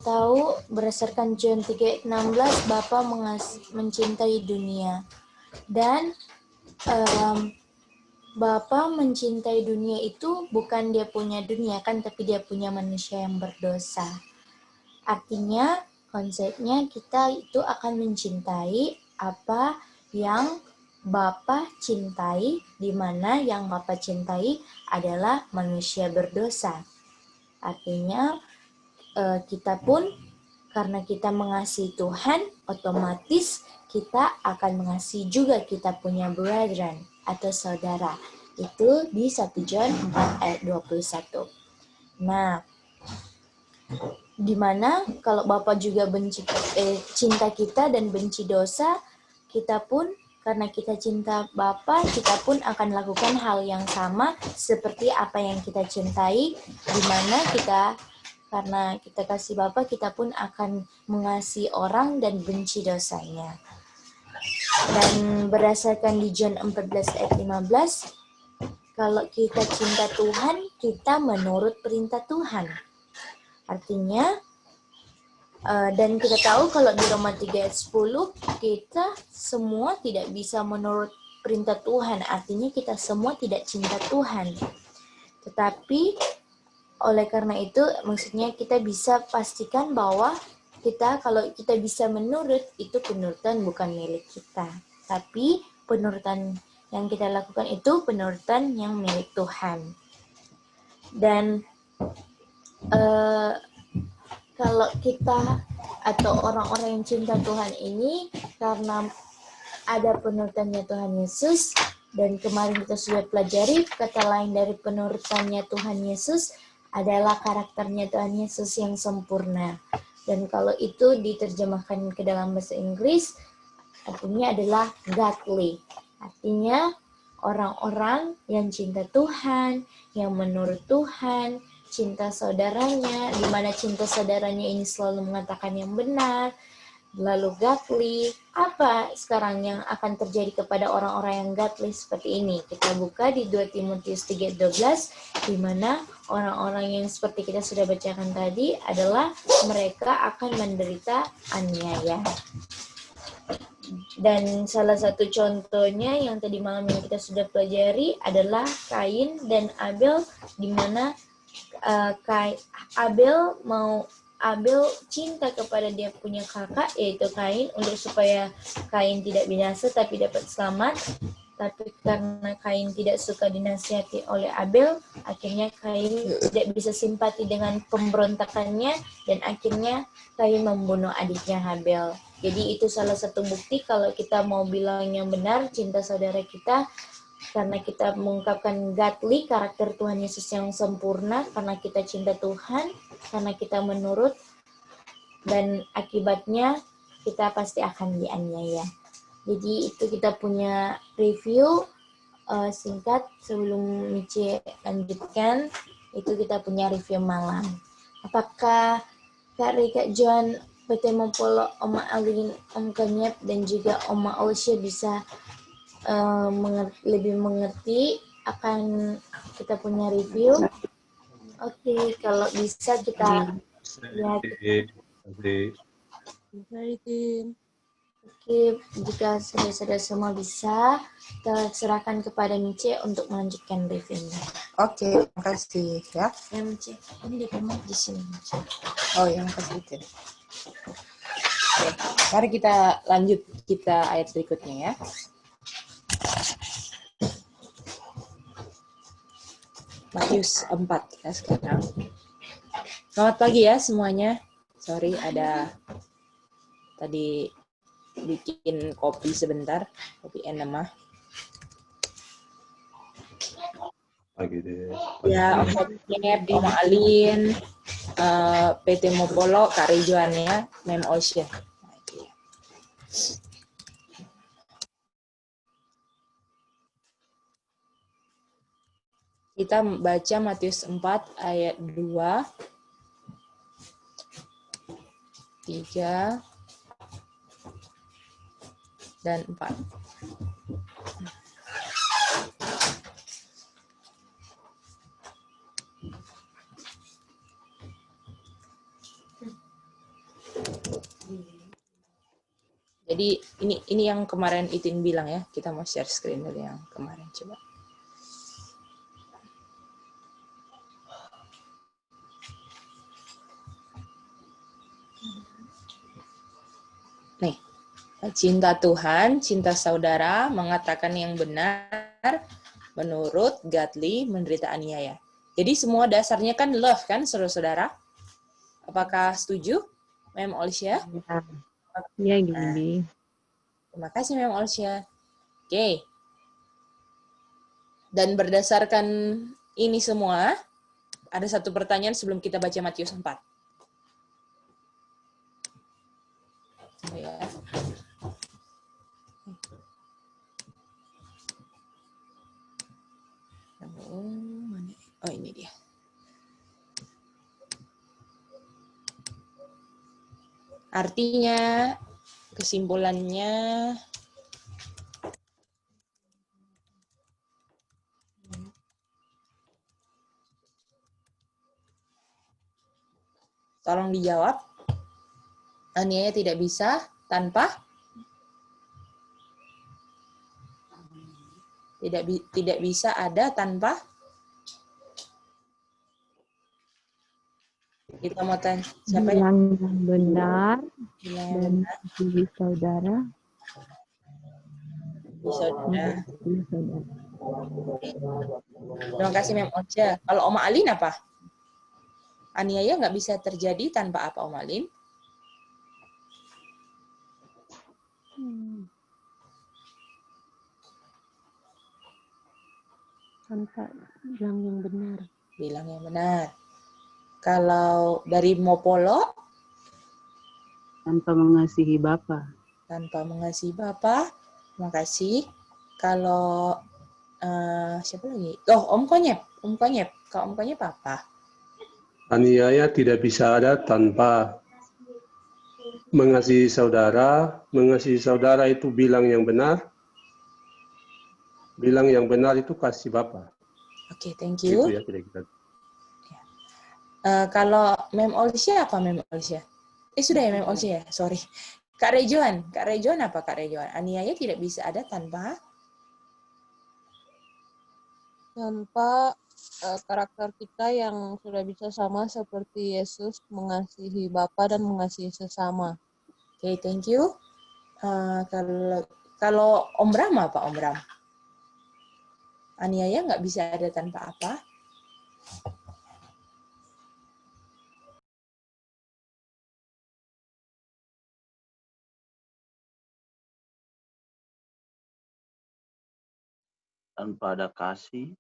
tahu berdasarkan John 3:16 Bapa mencintai dunia dan Bapa mencintai dunia itu bukan dia punya dunia kan, tapi dia punya manusia yang berdosa. Artinya konsepnya kita itu akan mencintai apa yang Bapa cintai, di mana yang Bapa cintai adalah manusia berdosa. Artinya kita pun karena kita mengasihi Tuhan, otomatis kita akan mengasihi juga kita punya brethren atau saudara. Itu di 1 John 4 ayat 21. Nah, dimana kalau Bapa juga cinta kita dan benci dosa, kita pun karena kita cinta Bapa, kita pun akan lakukan hal yang sama seperti apa yang kita cintai, dimana karena kita kasih Bapa, kita pun akan mengasihi orang dan benci dosanya. Dan berdasarkan di John 14 ayat 15, kalau kita cinta Tuhan, kita menurut perintah Tuhan. Artinya, dan kita tahu kalau di Roma 3 ayat 10, kita semua tidak bisa menurut perintah Tuhan. Artinya kita semua tidak cinta Tuhan. Tetapi oleh karena itu, maksudnya kita bisa pastikan bahwa kalau kita bisa menurut, itu penurutan bukan milik kita. Tapi penurutan yang kita lakukan itu penurutan yang milik Tuhan. Dan kalau kita atau orang-orang yang cinta Tuhan ini, karena ada penurutannya Tuhan Yesus, dan kemarin kita sudah pelajari kata lain dari penurutannya Tuhan Yesus adalah karakternya Tuhan Yesus yang sempurna. Dan kalau itu diterjemahkan ke dalam bahasa Inggris, artinya adalah godly. Artinya orang-orang yang cinta Tuhan, yang menurut Tuhan, cinta saudaranya, di mana cinta saudaranya ini selalu mengatakan yang benar, lalu godly. Apa sekarang yang akan terjadi kepada orang-orang yang godly seperti ini? Kita buka di 2 Timotius 3:12, di mana orang-orang yang seperti kita sudah bacakan tadi adalah mereka akan menderita aniaya. Dan salah satu contohnya yang tadi malam yang kita sudah pelajari adalah Kain dan Abel, di mana Abel cinta kepada dia punya kakak yaitu Kain, untuk supaya Kain tidak binasa tapi dapat selamat. Tapi karena Kain tidak suka dinasihati oleh Abel, akhirnya Kain tidak bisa simpati dengan pemberontakannya, dan akhirnya Kain membunuh adiknya Habel. Jadi itu salah satu bukti kalau kita mau bilang yang benar, cinta saudara kita, karena kita mengungkapkan godly, karakter Tuhan Yesus yang sempurna, karena kita cinta Tuhan, karena kita menurut, dan akibatnya kita pasti akan dianiaya. Jadi itu kita punya review singkat sebelum Mici lanjutkan. Itu kita punya review malam. Apakah Kak Rika John, PT Mopolo, Oma Alin, Om Kanyep, dan juga Oma Olsya bisa lebih mengerti akan kita punya review? Oke, kalau bisa kita lihat. Oke, jika saudara-saudara semua bisa, kita serahkan kepada Mice untuk melanjutkan reviewnya. Oke, terima kasih ya. Ya Mice, ini di rumah di sini. Oh ya, makasih. Oke, mari kita lanjut ayat berikutnya ya. Matius 4 ya sekarang. Selamat pagi ya semuanya. Sorry ada tadi bikin kopi sebentar, kopi enema. Pagi deh. Ya, Om Kanyep, Om Alin, PT Mopolo, Kak Rijuan ya, Mem Osya. Kita baca Matius 4 ayat 2, 3, dan 4. Jadi ini yang kemarin Itin bilang ya. Kita mau share screen dulu yang kemarin coba. Nih, cinta Tuhan, cinta saudara, mengatakan yang benar, menurut godly, menderita aniaya. Jadi semua dasarnya kan love kan, saudara-saudara? Apakah setuju, Mem Olsya? Iya, Gimbi. Terima kasih, Mem Olsya. Oke. Dan berdasarkan ini semua, ada satu pertanyaan sebelum kita baca Matius 4. Ya. Oh, ini dia. Artinya, kesimpulannya, tolong dijawab. Aniaya tidak bisa tanpa tidak bisa ada tanpa. Kita mau tanya siapa ya? Bilang yang benar Bilang yang dan benar. mengasihi saudara. Saudara. Mengasihi saudara. Terima kasih Mem Ocha. Kalau Oma Alin apa? Aniaya nggak bisa terjadi tanpa apa Oma Alin? Tanpa bilang yang benar. Bilang yang benar. Kalau dari Mopolo? Tanpa mengasihi Bapa. Tanpa mengasihi Bapa. Terima kasih. Kalau siapa lagi? Oh, Om Konyep. Om Konyep. Kalau Om Konyep apa? Aniaya tidak bisa ada tanpa mengasihi saudara. Mengasihi saudara itu bilang yang benar. Bilang yang benar itu kasih Bapa. Oke, thank you. Gitu ya kira-kira. Kalau Mem Olsya apa Mem Olsya? Sudah ya Mem Olsya ya, sorry. Kak Rejoan apa Kak Rejoan? Aniaya tidak bisa ada tanpa karakter kita yang sudah bisa sama seperti Yesus mengasihi Bapa dan mengasihi sesama. Oke, thank you. Kalau Om Bram apa Om Bram? Aniaya nggak bisa ada tanpa apa? Tanpa ada kasih.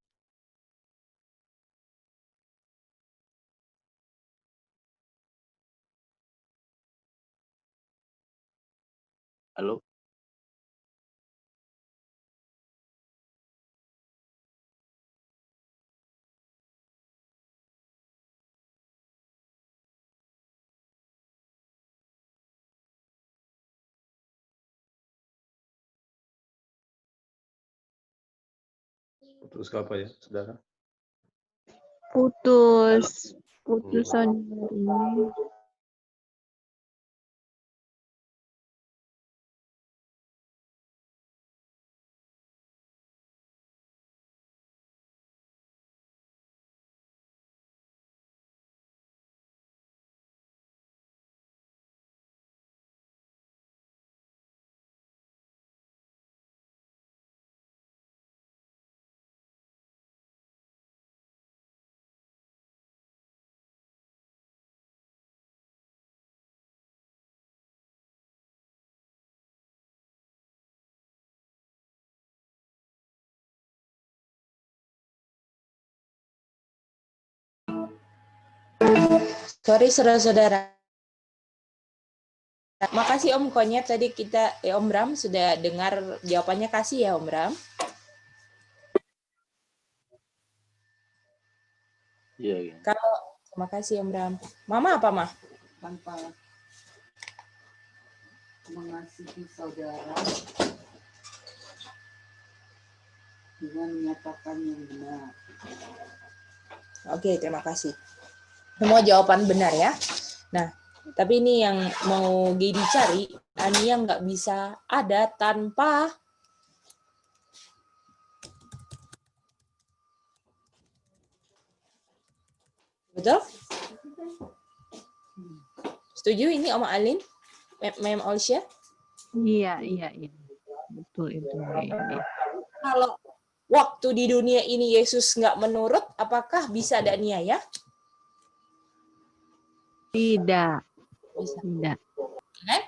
Halo? Putus apa ya, saudara? Putus saudari. Sorry saudara-saudara. Makasih Om Konyet, tadi Om Bram sudah dengar jawabannya, kasih ya Om Bram. Iya. Kalau terima kasih Om Bram. Mama apa Mah? Tanpa mengasihi saudara dengan menyatakan yang benar. Oke, terima kasih. Semua jawaban benar ya. Nah, Tapi ini yang mau Gedi cari, Ania nggak bisa ada tanpa betul? Setuju ini Oma Alin? Mem Olsya? Iya. Betul itu. Kalau waktu di dunia ini Yesus nggak menurut, apakah bisa ada Nia ya? Tidak. Bisa. Tidak. Kan?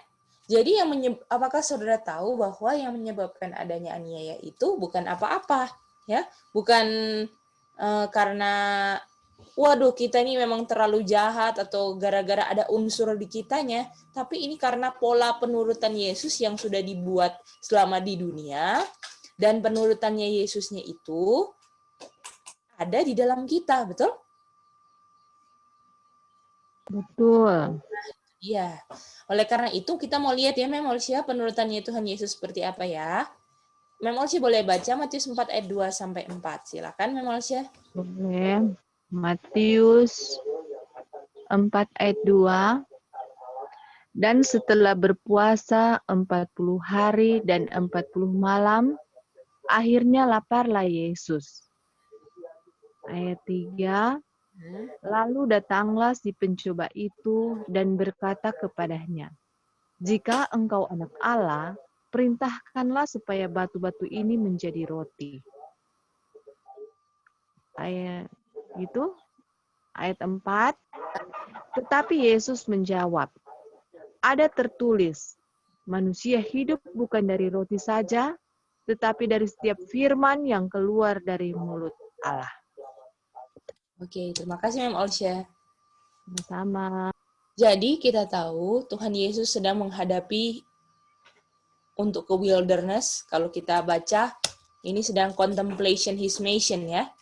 Jadi apakah saudara tahu bahwa yang menyebabkan adanya aniaya itu bukan apa-apa, ya? Bukan karena waduh kita ini memang terlalu jahat atau gara-gara ada unsur di kitanya, tapi ini karena pola penurutan Yesus yang sudah dibuat selama di dunia, dan penurutannya Yesusnya itu ada di dalam kita, betul? Betul. Iya. Oleh karena itu kita mau lihat ya Mem Olsya penurutannya Tuhan Yesus seperti apa ya. Mem Olsya boleh baca Matius 4 ayat 2 sampai 4. Silakan Mem Olsya. Boleh. Matius 4 ayat 2. Dan setelah berpuasa 40 hari dan 40 malam, akhirnya laparlah Yesus. Ayat 3. Lalu datanglah si pencoba itu dan berkata kepadanya, "Jika engkau anak Allah, perintahkanlah supaya batu-batu ini menjadi roti." Ayat itu, ayat 4. Tetapi Yesus menjawab, "Ada tertulis, manusia hidup bukan dari roti saja, tetapi dari setiap firman yang keluar dari mulut Allah." Oke, terima kasih Mem Olsya. Sama. Jadi kita tahu Tuhan Yesus sedang menghadapi untuk ke wilderness. Kalau kita baca, ini sedang contemplation his mission ya.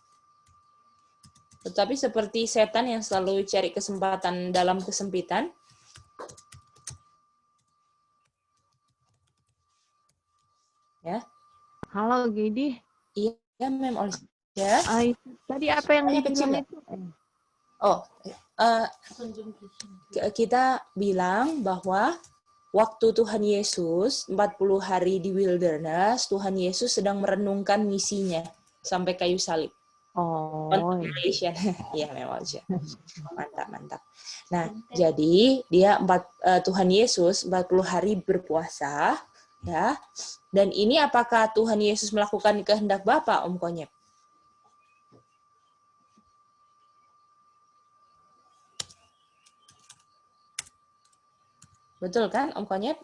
Tetapi seperti setan yang selalu cari kesempatan dalam kesempitan, ya. Halo Gedi. Iya, Mem Olsya. Tadi apa yang Tanya dibilang kecil, itu? Oh, kita bilang bahwa waktu Tuhan Yesus 40 hari di wilderness, Tuhan Yesus sedang merenungkan misinya sampai kayu salib. Oh, Contemplation. Iya, memang aja. Mantap. Nah, jadi dia Tuhan Yesus 40 hari berpuasa, ya. Dan ini apakah Tuhan Yesus melakukan kehendak Bapa, Om Konyep? Betul kan, Om Konyep?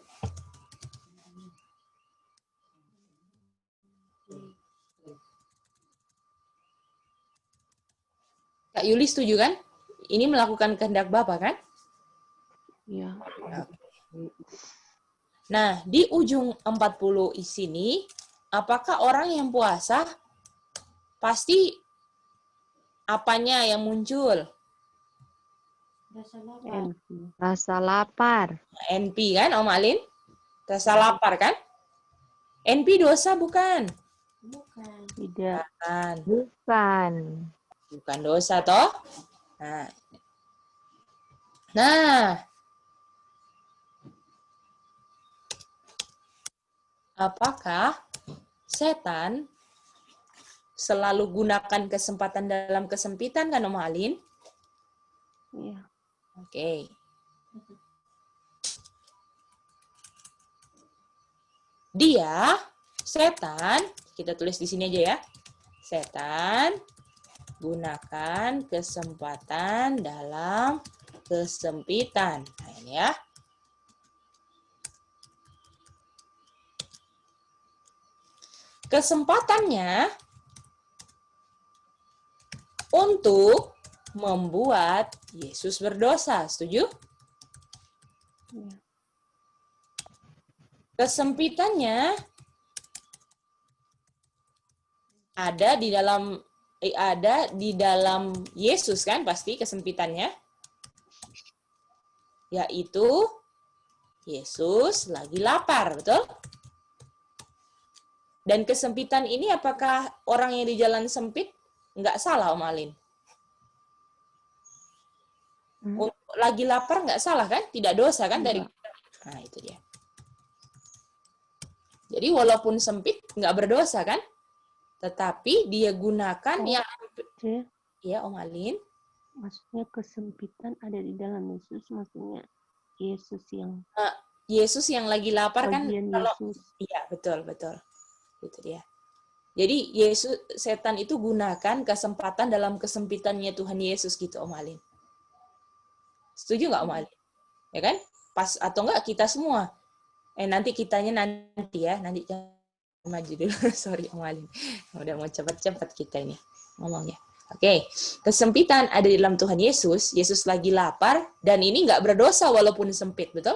Kak Yuli setuju kan? Ini melakukan kehendak Bapa kan? iya. Nah, di ujung 40 di sini, apakah orang yang puasa pasti apanya yang muncul? Rasa lapar. NP kan, Om Alin? Rasa lapar kan? NP dosa bukan? Tidak. Bukan. Bukan dosa toh? Nah, apakah setan selalu gunakan kesempatan dalam kesempitan kan Om Alin? Iya. Oke. Setan, kita tulis di sini aja ya. Setan gunakan kesempatan dalam kesempitan. Nah, ini ya. Kesempatannya untuk membuat Yesus berdosa. Setuju? Iya. Kesempitannya ada di dalam Yesus kan pasti kesempitannya. Yaitu Yesus lagi lapar, betul? Dan kesempitan ini apakah orang yang di jalan sempit nggak salah, Om Alin? lagi lapar nggak salah kan? Tidak dosa kan dari? Nah, itu dia. Jadi walaupun sempit nggak berdosa kan? Tetapi dia gunakan yang ya Om Alin. Maksudnya kesempitan ada di dalam Yesus, maksudnya Yesus yang Yesus yang lagi lapar kan? Kalau Yesus. iya betul. Itu dia. Jadi setan itu gunakan kesempatan dalam kesempitannya Tuhan Yesus gitu Om Alin. Setuju nggak Om Alin? Ya kan? Pas atau enggak kita semua? Nanti kitanya nanti ya, nanti jangan maju dulu. Sorry Om Alin. Udah mau cepat-cepat kita ini ngomongnya. Oke, kesempitan ada di dalam Tuhan Yesus. Yesus lagi lapar dan ini nggak berdosa walaupun sempit, betul?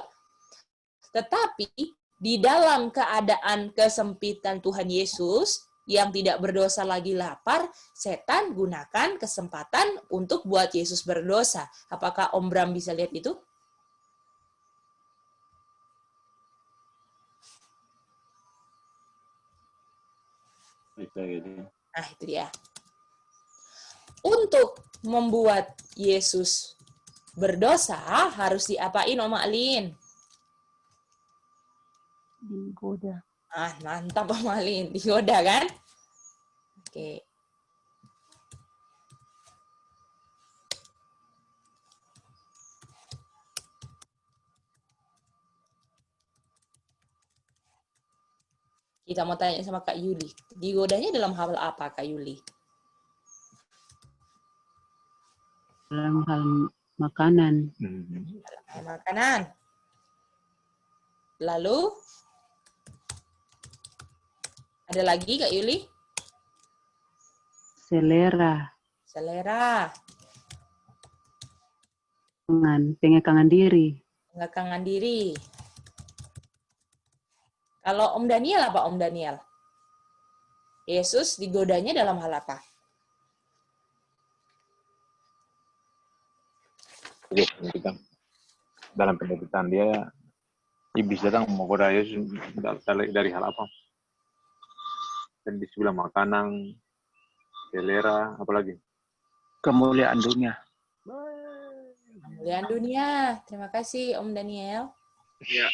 Tetapi di dalam keadaan kesempitan Tuhan Yesus yang tidak berdosa lagi lapar, setan gunakan kesempatan untuk buat Yesus berdosa. Apakah Om Bram bisa lihat itu? Bisa gitu. Nah, itu dia. Untuk membuat Yesus berdosa, harus diapain Om Alin? Digoda. Mantap Om Alin. Digoda kan? Oke. Kita mau tanya sama Kak Yuli. Digodanya dalam hal apa Kak Yuli? Dalam hal makanan. Dalam hal makanan. Lalu ada lagi Kak Yuli? Selera. Pengekangan diri. Pengekangan diri. Kalau Om Daniel apa Om Daniel? Yesus digodanya dalam hal apa? Dalam penyempitan dia, iblis datang menggoda Yesus dari hal apa? Dan dibilang makanan, selera, apalagi? Kemuliaan dunia. Kemuliaan dunia. Terima kasih Om Daniel. Ya.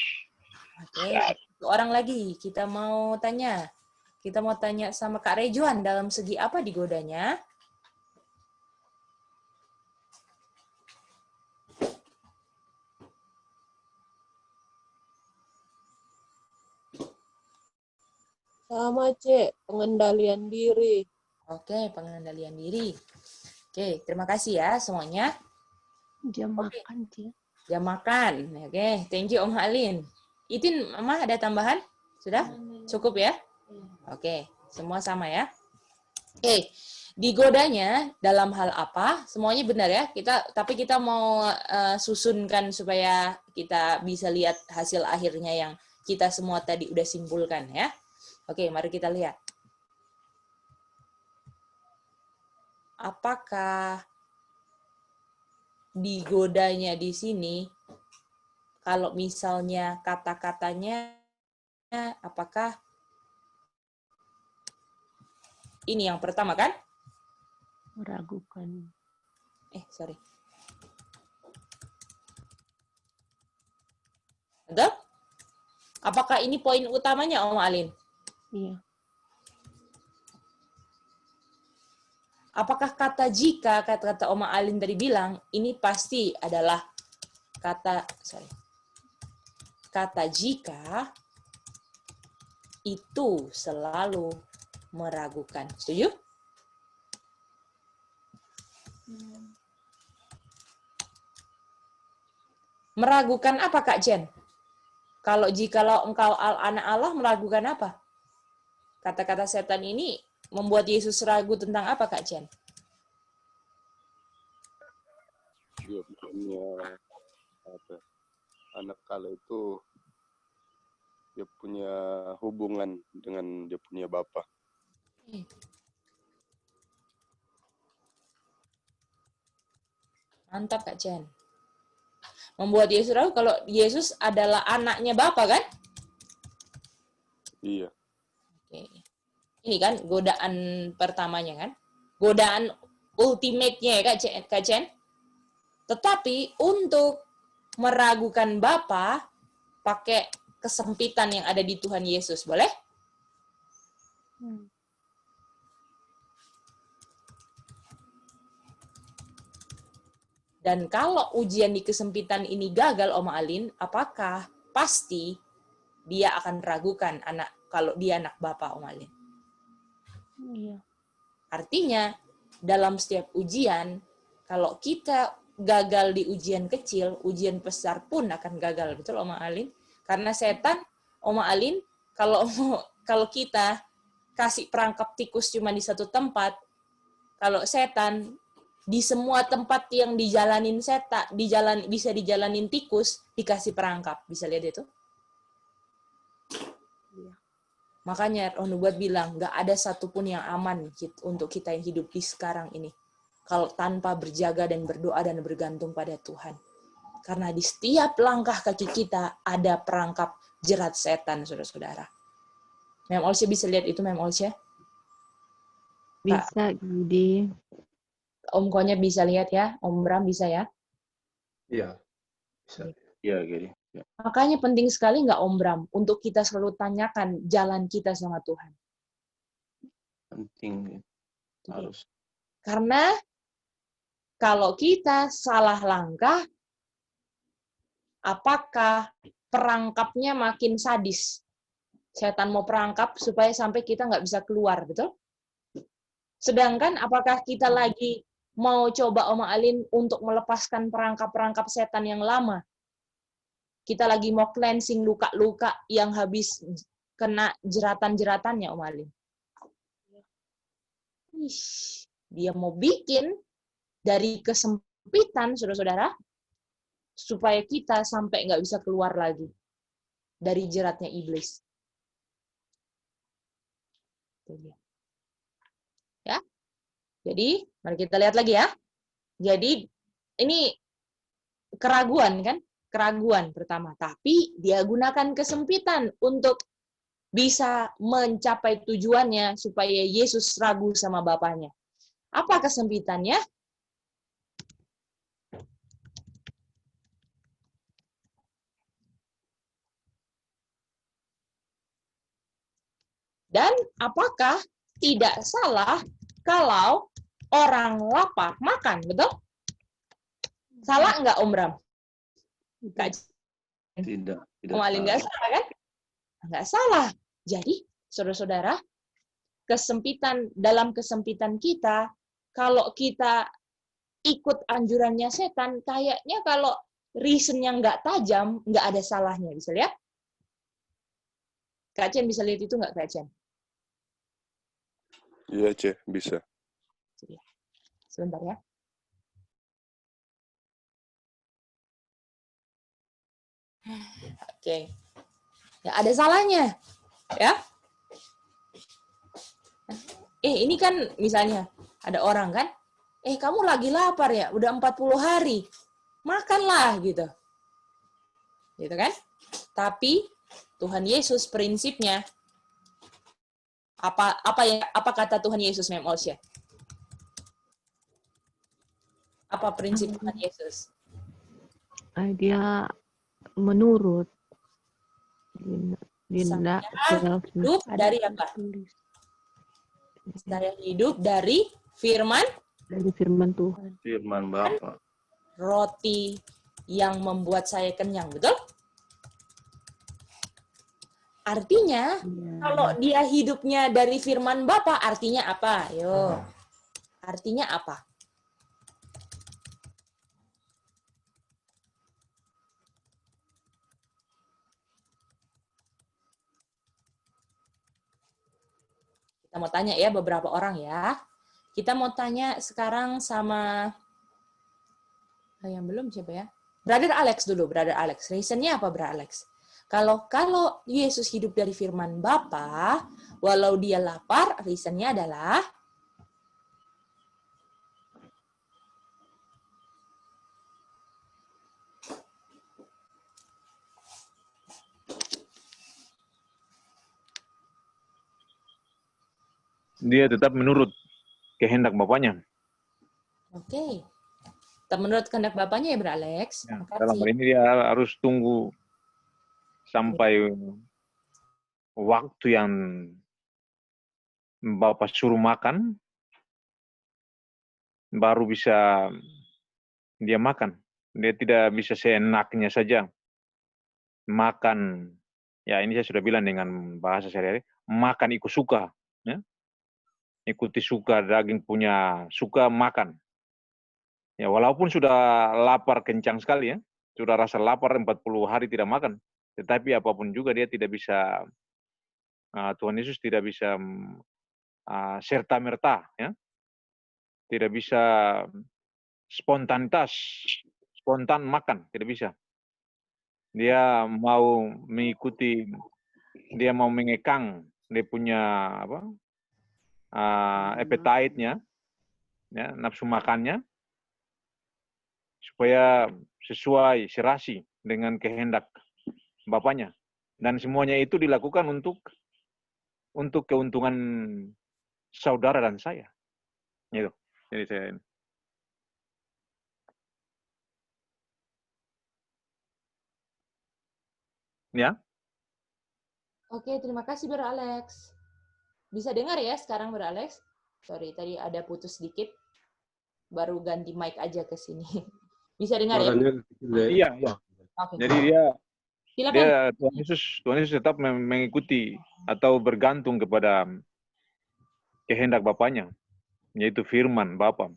Oke, satu orang lagi kita mau tanya. Kita mau tanya sama Kak Rejuan dalam segi apa digodanya? Sama, Cek. Pengendalian diri. Oke, pengendalian diri. Oke, terima kasih ya semuanya. Jam makan, Cek. Jam makan. Oke, thank you Om Alin. Itin, Mama ada tambahan? Sudah? Cukup ya? Oke, semua sama ya? Oke, digodanya dalam hal apa? Semuanya benar ya? Tapi kita mau susunkan supaya kita bisa lihat hasil akhirnya yang kita semua tadi udah simpulkan ya. Oke, mari kita lihat. Apakah digodanya di sini, kalau misalnya kata-katanya, apakah ini yang pertama kan? Meragukan. Sorry. Betul? Apakah ini poin utamanya, Om Alin? Iya. Apakah kata jika, kata-kata Oma Alin tadi bilang, ini pasti adalah kata jika itu selalu meragukan. Setuju? Meragukan apa Kak Jen? Kalau engkau anak Allah, meragukan apa? Kata-kata setan ini membuat Yesus ragu tentang apa, Kak Jen? Dia punya anak kala itu dia punya hubungan dengan dia punya bapa. Mantap, Kak Jen. Membuat Yesus ragu kalau Yesus adalah anaknya bapa, kan? Iya. Oke. Ini kan godaan pertamanya kan? Godaan ultimate-nya ya Kak Chen? Tetapi untuk meragukan Bapa pakai kesempitan yang ada di Tuhan Yesus, boleh? Dan kalau ujian di kesempitan ini gagal, Oma Alin, apakah pasti dia akan ragukan anak kalau dia anak Bapa, Oma Alin? Iya. Artinya, dalam setiap ujian, kalau kita gagal di ujian kecil, ujian besar pun akan gagal. Betul, Oma Alin? Karena setan, Oma Alin, kalau kita kasih perangkap tikus cuma di satu tempat, kalau setan di semua tempat yang dijalanin setan, bisa dijalanin tikus, dikasih perangkap. Bisa lihat itu? Makanya Roh Nubuat bilang, nggak ada satupun yang aman untuk kita yang hidup di sekarang ini. Kalau tanpa berjaga dan berdoa dan bergantung pada Tuhan. Karena di setiap langkah kaki kita ada perangkap jerat setan, saudara-saudara. Mem Olsya bisa lihat itu, Mem Olsya? Bisa, Gidi. Om Konya bisa lihat ya? Om Bram bisa ya? Iya, bisa. Iya, gini. Ya. Makanya penting sekali nggak Om Bram untuk kita selalu tanyakan jalan kita sama Tuhan. Penting. Harus. Karena kalau kita salah langkah, apakah perangkapnya makin sadis? Setan mau perangkap supaya sampai kita nggak bisa keluar, betul? Sedangkan apakah kita lagi mau coba Oma Alin untuk melepaskan perangkap-perangkap setan yang lama? Kita lagi mau cleansing luka-luka yang habis kena jeratan-jeratannya, Om Alin. Dia mau bikin dari kesempitan, saudara-saudara, supaya kita sampai nggak bisa keluar lagi dari jeratnya iblis. Ya, jadi mari kita lihat lagi ya. Jadi ini keraguan kan? Keraguan pertama, tapi dia gunakan kesempitan untuk bisa mencapai tujuannya supaya Yesus ragu sama Bapaknya. Apa kesempitannya? Dan apakah tidak salah kalau orang lapar makan, betul? Salah enggak, Om Bram? Tidak Om Alin nggak salah kan? Nggak salah. Jadi, saudara-saudara, dalam kesempitan kita, kalau kita ikut anjurannya setan, kayaknya kalau reason-nya nggak tajam, nggak ada salahnya. Bisa lihat? Kak Chen bisa lihat itu nggak, Kak Chen? Iya, Ce, bisa. Sebentar ya. Oke. Ya, ada salahnya. Ya. Ini kan misalnya ada orang kan, kamu lagi lapar ya, udah 40 hari. Makanlah gitu. Gitu kan? Tapi Tuhan Yesus prinsipnya apa kata Tuhan Yesus, Mem Olsya? Apa prinsip Tuhan Yesus? Dia menurut Dinda hidup dari apa? Saya hidup dari firman Tuhan. Firman Bapa. Roti yang membuat saya kenyang, betul? Artinya, kalau dia hidupnya dari firman Bapa, artinya apa? Yo. Artinya apa? Kita mau tanya ya beberapa orang ya. Kita mau tanya sekarang sama yang belum siapa ya? Brother Alex dulu, Brother Alex. Reasonnya apa, Brother Alex? Kalau Yesus hidup dari firman Bapa, walau dia lapar, reasonnya adalah Dia tetap menurut kehendak Bapaknya. Oke. Menurut kehendak Bapaknya ya, Bro Alex. Ya, dalam Makasih. hal ini dia harus tunggu sampai waktu yang Bapak suruh makan, baru bisa dia makan. Dia tidak bisa seenaknya saja makan. Ya, ini saya sudah bilang dengan bahasa sehari-hari, makan ikut suka. Ya. Ikuti suka, daging punya suka makan. Ya, walaupun sudah lapar kencang sekali ya, sudah rasa lapar 40 hari tidak makan, tetapi apapun juga dia tidak bisa, Tuhan Yesus tidak bisa serta-merta, ya, tidak bisa spontan makan, tidak bisa. Dia mau mengikuti, dia mau mengekang dia punya appetite-nya, ya, nafsu makannya, supaya sesuai serasi dengan kehendak Bapaknya. Dan semuanya itu dilakukan untuk keuntungan saudara dan saya. Gitu. Jadi saya ya. Oke, terima kasih Bro Alex. Bisa dengar ya sekarang Bro Alex? Sorry, tadi ada putus sedikit. Baru ganti mic aja ke sini. Bisa dengar ya? Iya, iya. Oke. Jadi Tuhan Yesus tetap mengikuti atau bergantung kepada kehendak Bapaknya, yaitu firman Bapa,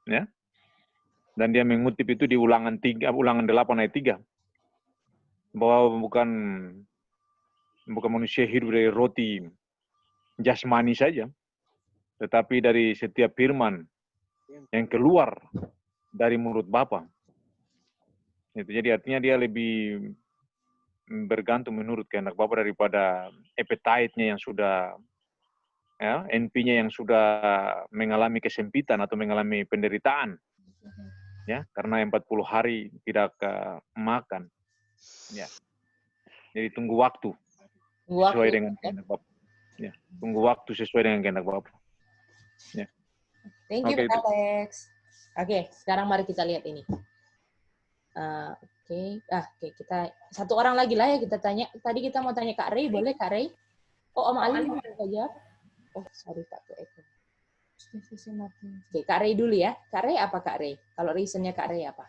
ya. Dan dia mengutip itu di Ulangan 8 ayat 3. Bahwa bukan manusia hidup dari roti jasmani saja, tetapi dari setiap firman yang keluar dari mulut Bapa. Itu jadi artinya dia lebih bergantung menurut kehendak Bapa daripada appetite-nya yang sudah, ya, NP-nya yang sudah mengalami kesempitan atau mengalami penderitaan, ya, karena 40 hari tidak makan, ya. Jadi tunggu waktu sesuai dengan kehendak Bapa, ya. Tunggu waktu sesuai dengan kehendak Bapa, ya. Thank you, Alex. Oke, sekarang mari kita lihat ini. Oke, kita satu orang lagi lah ya kita tanya. Tadi kita mau tanya Kak Rey, boleh Kak Rey? Oh, Om Ali mau jawab? Oh, sorry Kak Eko. Oke, Kak Rey dulu ya. Kak Rey apa Kak Rey? Kalau reasonnya Kak Rey apa?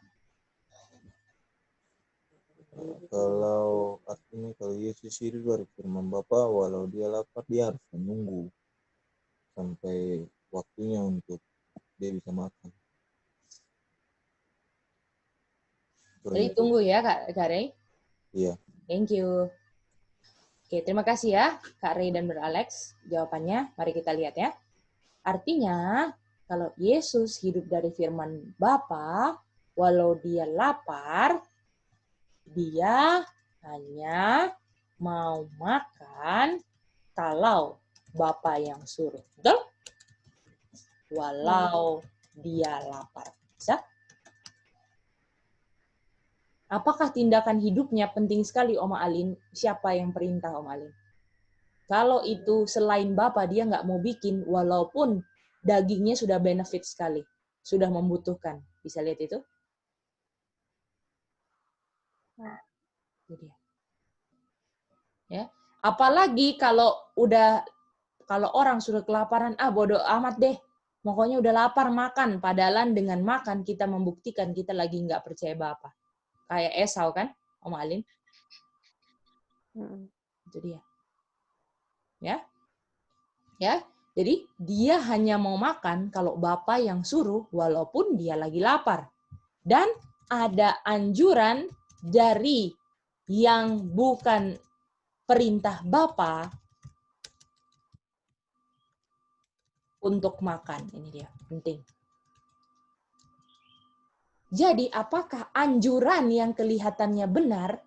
Kalau artinya kalau Yesus hidup dari firman Bapa, walau dia lapar dia harus menunggu sampai waktunya untuk dia bisa makan. Jadi tunggu ya Kak Rey. Iya. Thank you. Oke, terima kasih ya Kak Rey dan Bro Alex jawabannya. Mari kita lihat ya. Artinya kalau Yesus hidup dari firman Bapa, walau dia lapar, dia hanya mau makan kalau Bapa yang suruh. Betul? Walau dia lapar. Bisa? Apakah tindakan hidupnya penting sekali, Oma Alin? Siapa yang perintah, Oma Alin? Kalau itu selain Bapa, dia nggak mau bikin, walaupun dagingnya sudah benefit sekali. Sudah membutuhkan. Bisa lihat itu? Nah, itu dia. Ya. Apalagi kalau orang sudah kelaparan, bodoh amat deh. Pokoknya udah lapar, makan. Padahal dengan makan kita membuktikan kita lagi nggak percaya Bapa. Kayak Esau kan, Om Alin? Itu dia. Ya. Jadi dia hanya mau makan kalau Bapa yang suruh walaupun dia lagi lapar. Dan ada anjuran dari yang bukan perintah Bapa untuk makan. Ini dia, penting. Jadi, apakah anjuran yang kelihatannya benar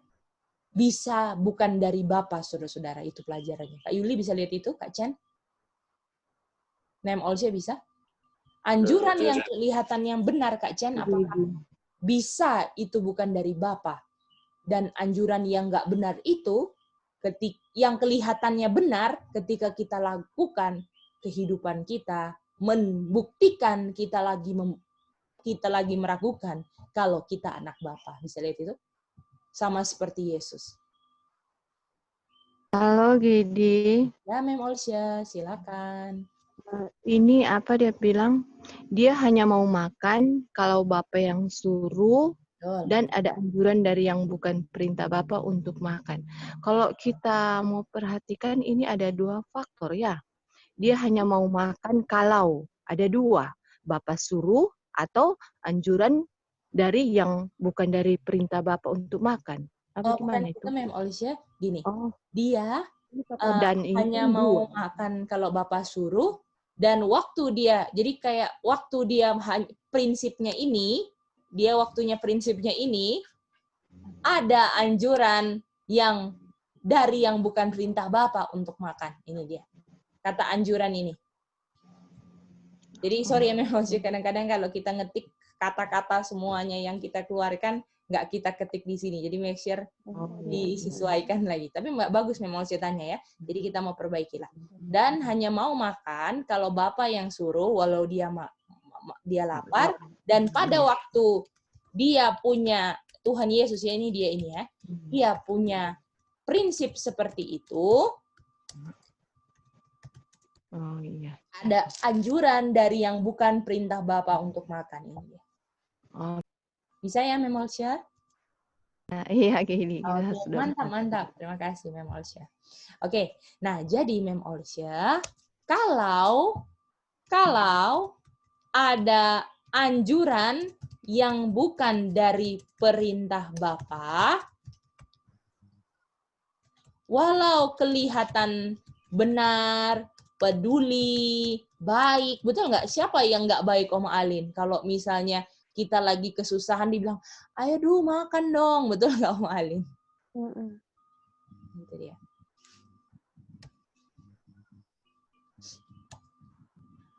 bisa bukan dari Bapa, saudara-saudara? Itu pelajarannya. Kak Yuli bisa lihat itu, Kak Chen? Nem Olsya bisa? Anjuran yang kelihatan yang benar, Kak Chen, apakah bisa itu bukan dari Bapa? Dan anjuran yang nggak benar itu, yang kelihatannya benar ketika kita lakukan kehidupan kita, membuktikan kita lagi kita lagi meragukan kalau kita anak Bapa. Bisa lihat itu? Sama seperti Yesus. Halo Gidi. Ya, Mem Olsya, silakan. Ini apa dia bilang? Dia hanya mau makan kalau Bapak yang suruh dan ada anjuran dari yang bukan perintah Bapak untuk makan. Kalau kita mau perhatikan ini ada dua faktor ya. Dia hanya mau makan kalau ada dua. Bapak suruh atau anjuran dari yang bukan dari perintah Bapak untuk makan. Apa gimana Bukan itu? itu Mem Olsya, gini. Oh. Dia Dan ini hanya kan mau dua. makan kalau Bapak suruh, dan waktu dia, jadi kayak waktu dia prinsipnya ini, dia waktunya prinsipnya ini, ada anjuran yang dari yang bukan perintah Bapak untuk makan. Ini dia. Kata anjuran ini. Jadi sorry ya memang sih kadang-kadang kalau kita ngetik kata-kata semuanya yang kita keluarkan, nggak kita ketik di sini. Jadi make sure disesuaikan lagi. Tapi bagus memang ceritanya ya. Jadi kita mau perbaiki lah. Dan hanya mau makan kalau Bapak yang suruh, walau dia lapar. Dan pada waktu dia punya, Tuhan Yesus ya, ini ya. Dia punya prinsip seperti itu. Oh iya. Ada anjuran dari yang bukan perintah Bapak untuk makan ini. Oh. Bisa ya Mem Olsya? Nah, iya gini. Mantap. Terima kasih Mem Olsya. Oke, nah jadi Mem Olsya, kalau ada anjuran yang bukan dari perintah Bapa, walau kelihatan benar, peduli, baik, betul nggak? Siapa yang nggak baik Oma Alin? Kalau misalnya kita lagi kesusahan dibilang, ayo makan dong, betul nggak Oma Alin? Gitu dia.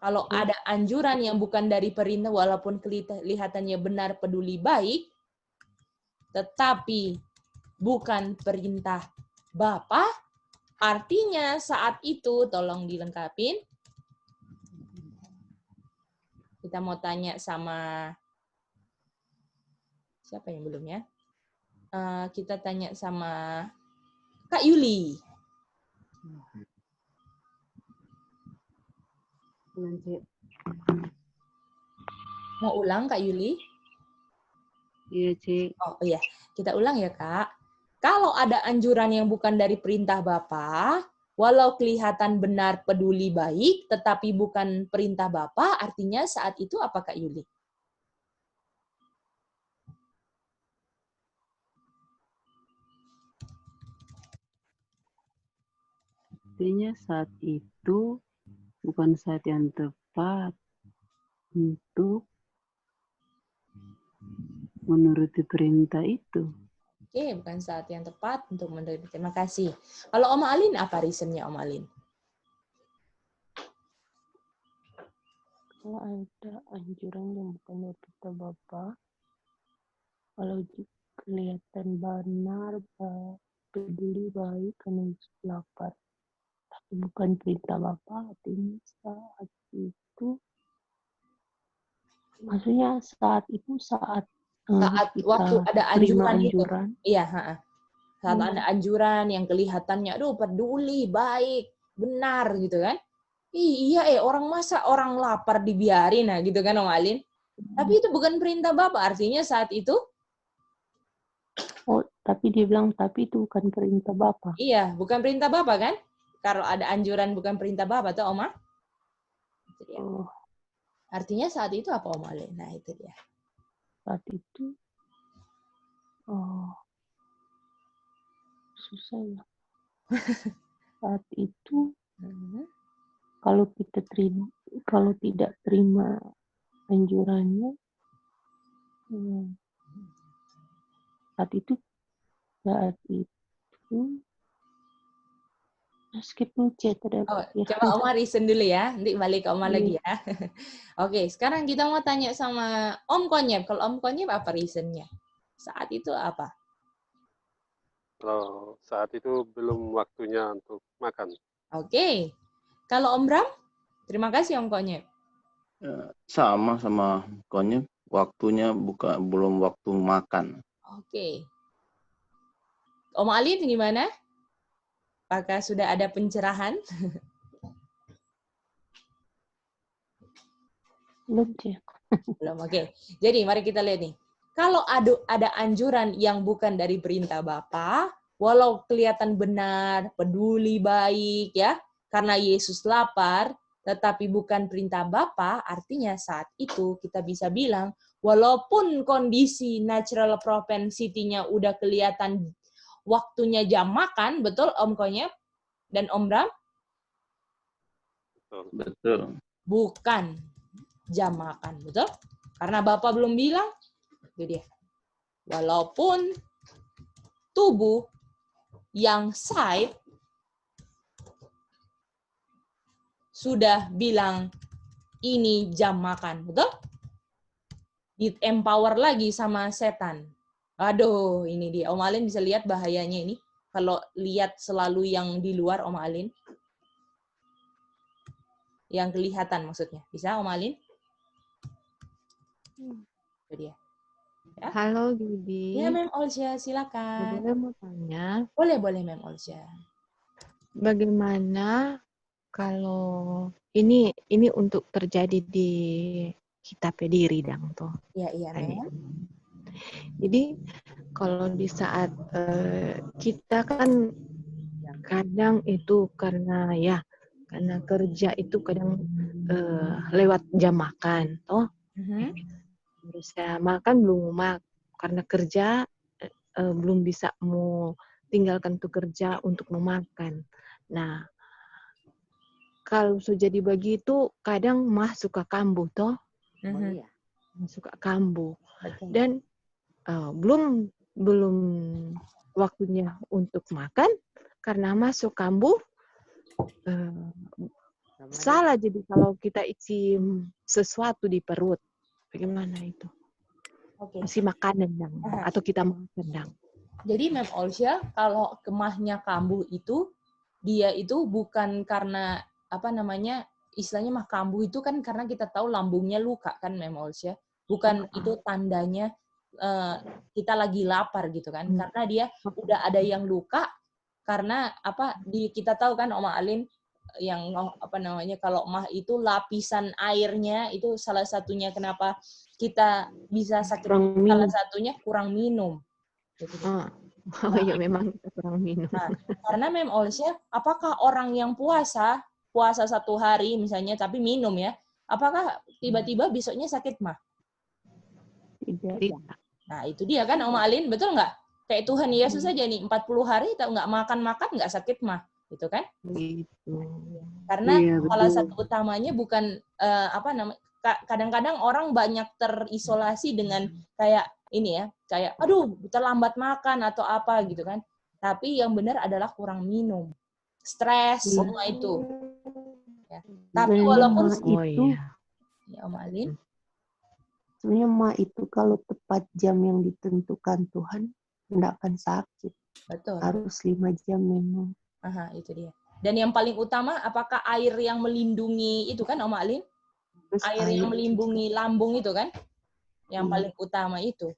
Kalau ada anjuran yang bukan dari perintah, walaupun kelihatannya benar, peduli, baik, tetapi bukan perintah Bapa, artinya saat itu, tolong dilengkapin. Kita mau tanya sama siapa yang belum ya? Kita tanya sama Kak Yuli. Mau ulang Kak Yuli? Iya, Cik. Oh iya, kita ulang ya Kak. Kalau ada anjuran yang bukan dari perintah Bapa, walau kelihatan benar, peduli, baik, tetapi bukan perintah Bapa, artinya saat itu apa Kak Yuli? Artinya saat itu bukan saat yang tepat untuk menuruti perintah itu. Oke, bukan saat yang tepat untuk menuruti. Terima kasih. Kalau Om Alin, apa reasonnya Om Alin? Kalau ada anjuran yang bukan dari perintah Bapa, kalau kelihatan benar, peduli, baik, karena lapar, tapi bukan perintah Bapa, artinya saat itu, maksudnya saat itu saat waktu ada anjuran itu. Iya, saat ada Hmm. anjuran yang kelihatannya aduh peduli, baik, benar gitu kan. Iya, orang masa orang lapar dibiarin gitu kan Om Alin. Tapi itu bukan perintah Bapak, artinya saat itu Tapi dia bilang tapi itu bukan perintah Bapa. iya, bukan perintah Bapak kan? Kalau ada anjuran bukan perintah Bapak tuh Oma. Itu dia. Artinya saat itu apa Om Alin? Nah, itu dia. Saat itu susah ya. Saat itu kalau tidak terima anjurannya, saat itu skip chat ada. Coba Oma reason dulu ya, nanti balik ke Oma lagi ya. Oke, sekarang kita mau tanya sama Om Konyep. Kalau Om Konyep apa reasonnya? Saat itu apa? Kalau saat itu belum waktunya untuk makan. Oke. Kalau Om Bram? Terima kasih Om Konyep. Sama Konyep. waktunya belum waktu makan. Oke. Om Alin gimana? Apakah sudah ada pencerahan? Belum, Cik. Belum, oke. Jadi mari kita lihat nih. Kalau ada anjuran yang bukan dari perintah Bapa, walau kelihatan benar, peduli, baik, ya, karena Yesus lapar, tetapi bukan perintah Bapa, artinya saat itu kita bisa bilang, walaupun kondisi natural propensity-nya udah kelihatan waktunya jam makan, betul Om Konyep dan Om Bram? Betul. Bukan jam makan, betul? Karena Bapak belum bilang, itu dia. Walaupun tubuh yang sight sudah bilang ini jam makan, betul? Di-empower lagi sama setan. Aduh, ini dia. Om Alin bisa lihat bahayanya ini. Kalau lihat selalu yang di luar, Om Alin. Yang kelihatan maksudnya. Bisa, Om Alin? Itu dia. Ya? Halo, Bibi. Ya, Mem Olsya, silakan. Boleh mau tanya? Boleh, Mem Olsya. Bagaimana kalau ini untuk terjadi di kita pediri dang toh? Iya, Mem. Jadi kalau di saat kita kan kadang itu karena kerja itu kadang lewat jam makan toh. Terus makan belum karena kerja belum bisa mau tinggalkan tuh kerja untuk memakan. Nah, kalau sudah jadi begitu kadang mah suka kambuh toh. Suka kambuh. Dan belum waktunya untuk makan karena masuk kambuh. Salah jadi kalau kita isi sesuatu di perut. Bagaimana itu? Masih makanan dang, atau kita makan dang. Jadi Mem Olsya, kalau kemahnya kambuh itu, dia itu bukan karena istilahnya mah kambuh itu kan karena kita tahu lambungnya luka kan Mem Olsya. Bukan itu tandanya kita lagi lapar gitu kan. Karena dia udah ada yang luka karena kita tahu kan Oma Alin yang kalau mah itu lapisan airnya itu salah satunya kenapa kita bisa sakit, salah satunya kurang minum. Ya memang kita kurang minum. Nah, karena Mem Olsya, apakah orang yang puasa 1 hari misalnya tapi minum ya, apakah tiba-tiba besoknya sakit mah? Tidak. Nah itu dia kan Oma Alin, betul nggak? Kayak Tuhan Yesus aja nih 40 hari nggak makan nggak sakit mah, gitu kan? Gitu. Karena Iya, salah betul. satu utamanya bukan kadang-kadang orang banyak terisolasi dengan kayak ini ya, kayak aduh terlambat makan atau apa gitu kan. Tapi yang benar adalah kurang minum, stres, semua itu. Ya. Tapi walaupun ya Om Alin, sebenarnya mah itu kalau tepat jam yang ditentukan Tuhan tidak akan sakit. Betul. Harus 5 jam memang. Itu dia. Dan yang paling utama, apakah air yang melindungi itu kan, Om Alin? Air yang melindungi lambung itu kan? Yang paling utama itu.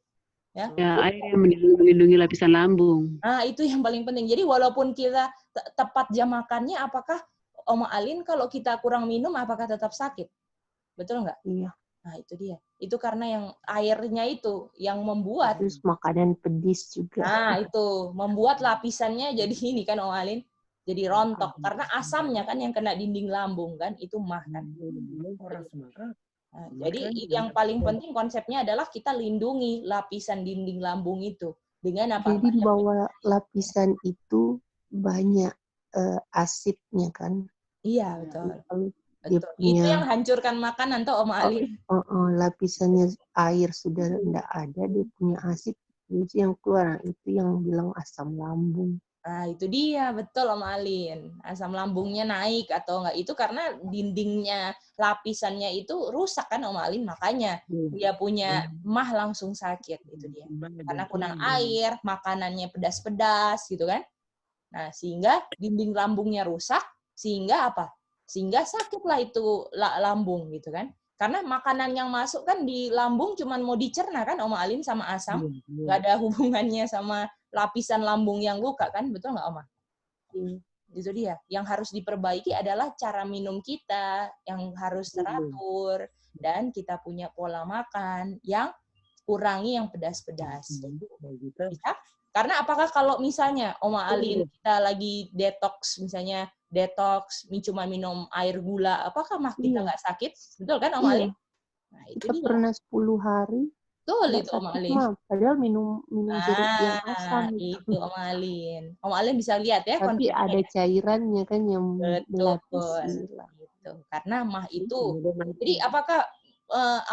Ya, air yang melindungi lapisan lambung. Itu yang paling penting. Jadi walaupun kita tepat jam makannya, apakah Om Alin kalau kita kurang minum, apakah tetap sakit? Betul nggak? Iya. Nah, itu dia. Itu karena yang airnya itu yang membuat. Terus makanan pedis juga. Nah, itu. Membuat lapisannya jadi ini kan, Om Alin. Jadi rontok. Karena asamnya kan yang kena dinding lambung kan. Itu mah kan. Nah, jadi yang paling penting konsepnya adalah kita lindungi lapisan dinding lambung itu. Dengan apa? Jadi di bawah lapisan itu banyak asitnya kan. Iya, betul. Betul. Itu yang hancurkan makanan tuh Om Alin. Lapisannya air sudah tidak ada, dia punya asid, itu yang keluar. Itu yang bilang asam lambung. Nah, itu dia, betul Om Alin. Asam lambungnya naik atau enggak, itu karena dindingnya, lapisannya itu rusak kan Om Alin, makanya dia punya mah langsung sakit, itu dia. Karena kurang air, makanannya pedas-pedas gitu kan. Nah, sehingga dinding lambungnya rusak, sehingga apa? Sehingga sakitlah itu lambung gitu kan. Karena makanan yang masuk kan di lambung cuman mau dicerna kan Oma Alin sama asam, nggak ada hubungannya sama lapisan lambung yang luka kan, betul nggak Oma? Itu dia. Yang harus diperbaiki adalah cara minum kita yang harus teratur dan kita punya pola makan yang kurangi yang pedas-pedas. Bisa? Karena apakah kalau misalnya Oma Alin kita lagi detox, misalnya detox, cuma minum air gula, apakah mah kita nggak sakit? Betul kan Oma Alin? Nah, itu Kita dia. pernah 10 hari Betul nggak itu Oma sakit Alin. mah, padahal minum jeruk yang asam. Itu Oma Alin. Oma Alin bisa lihat ya Tapi kondisinya. ada cairannya kan yang Betul. melapisi lah. Gitu. Karena mah itu. Jadi apakah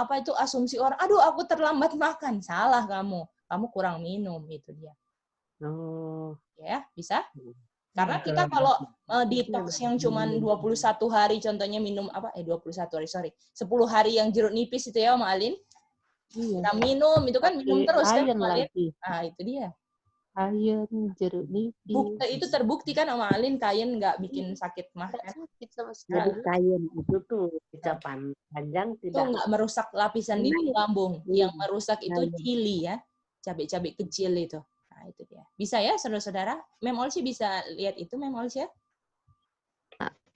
apa itu asumsi orang, aduh aku terlambat makan. Salah kamu. Kamu kurang minum, itu dia. Ya, bisa? Karena kita kalau detox yang cuman 21 hari, contohnya minum 21 hari, sorry. 10 hari yang jeruk nipis itu ya, Oma Alin. Kita minum, itu kan minum terus kan, Iron Oma Alin. lagi. Nah, itu dia. Iron, jeruk nipis. Itu terbukti kan Oma Alin, kayen nggak bikin sakit mah kan? Sakit sama Jadi sekali. kayen itu tuh bisa panjang Itu tidak. nggak merusak lapisan di lambung. Yang merusak itu cili ya, cabai-cabai kecil itu. Nah, itu dia. Bisa ya, saudara-saudara? Mem Olsi bisa lihat itu, Mem Olsi ya?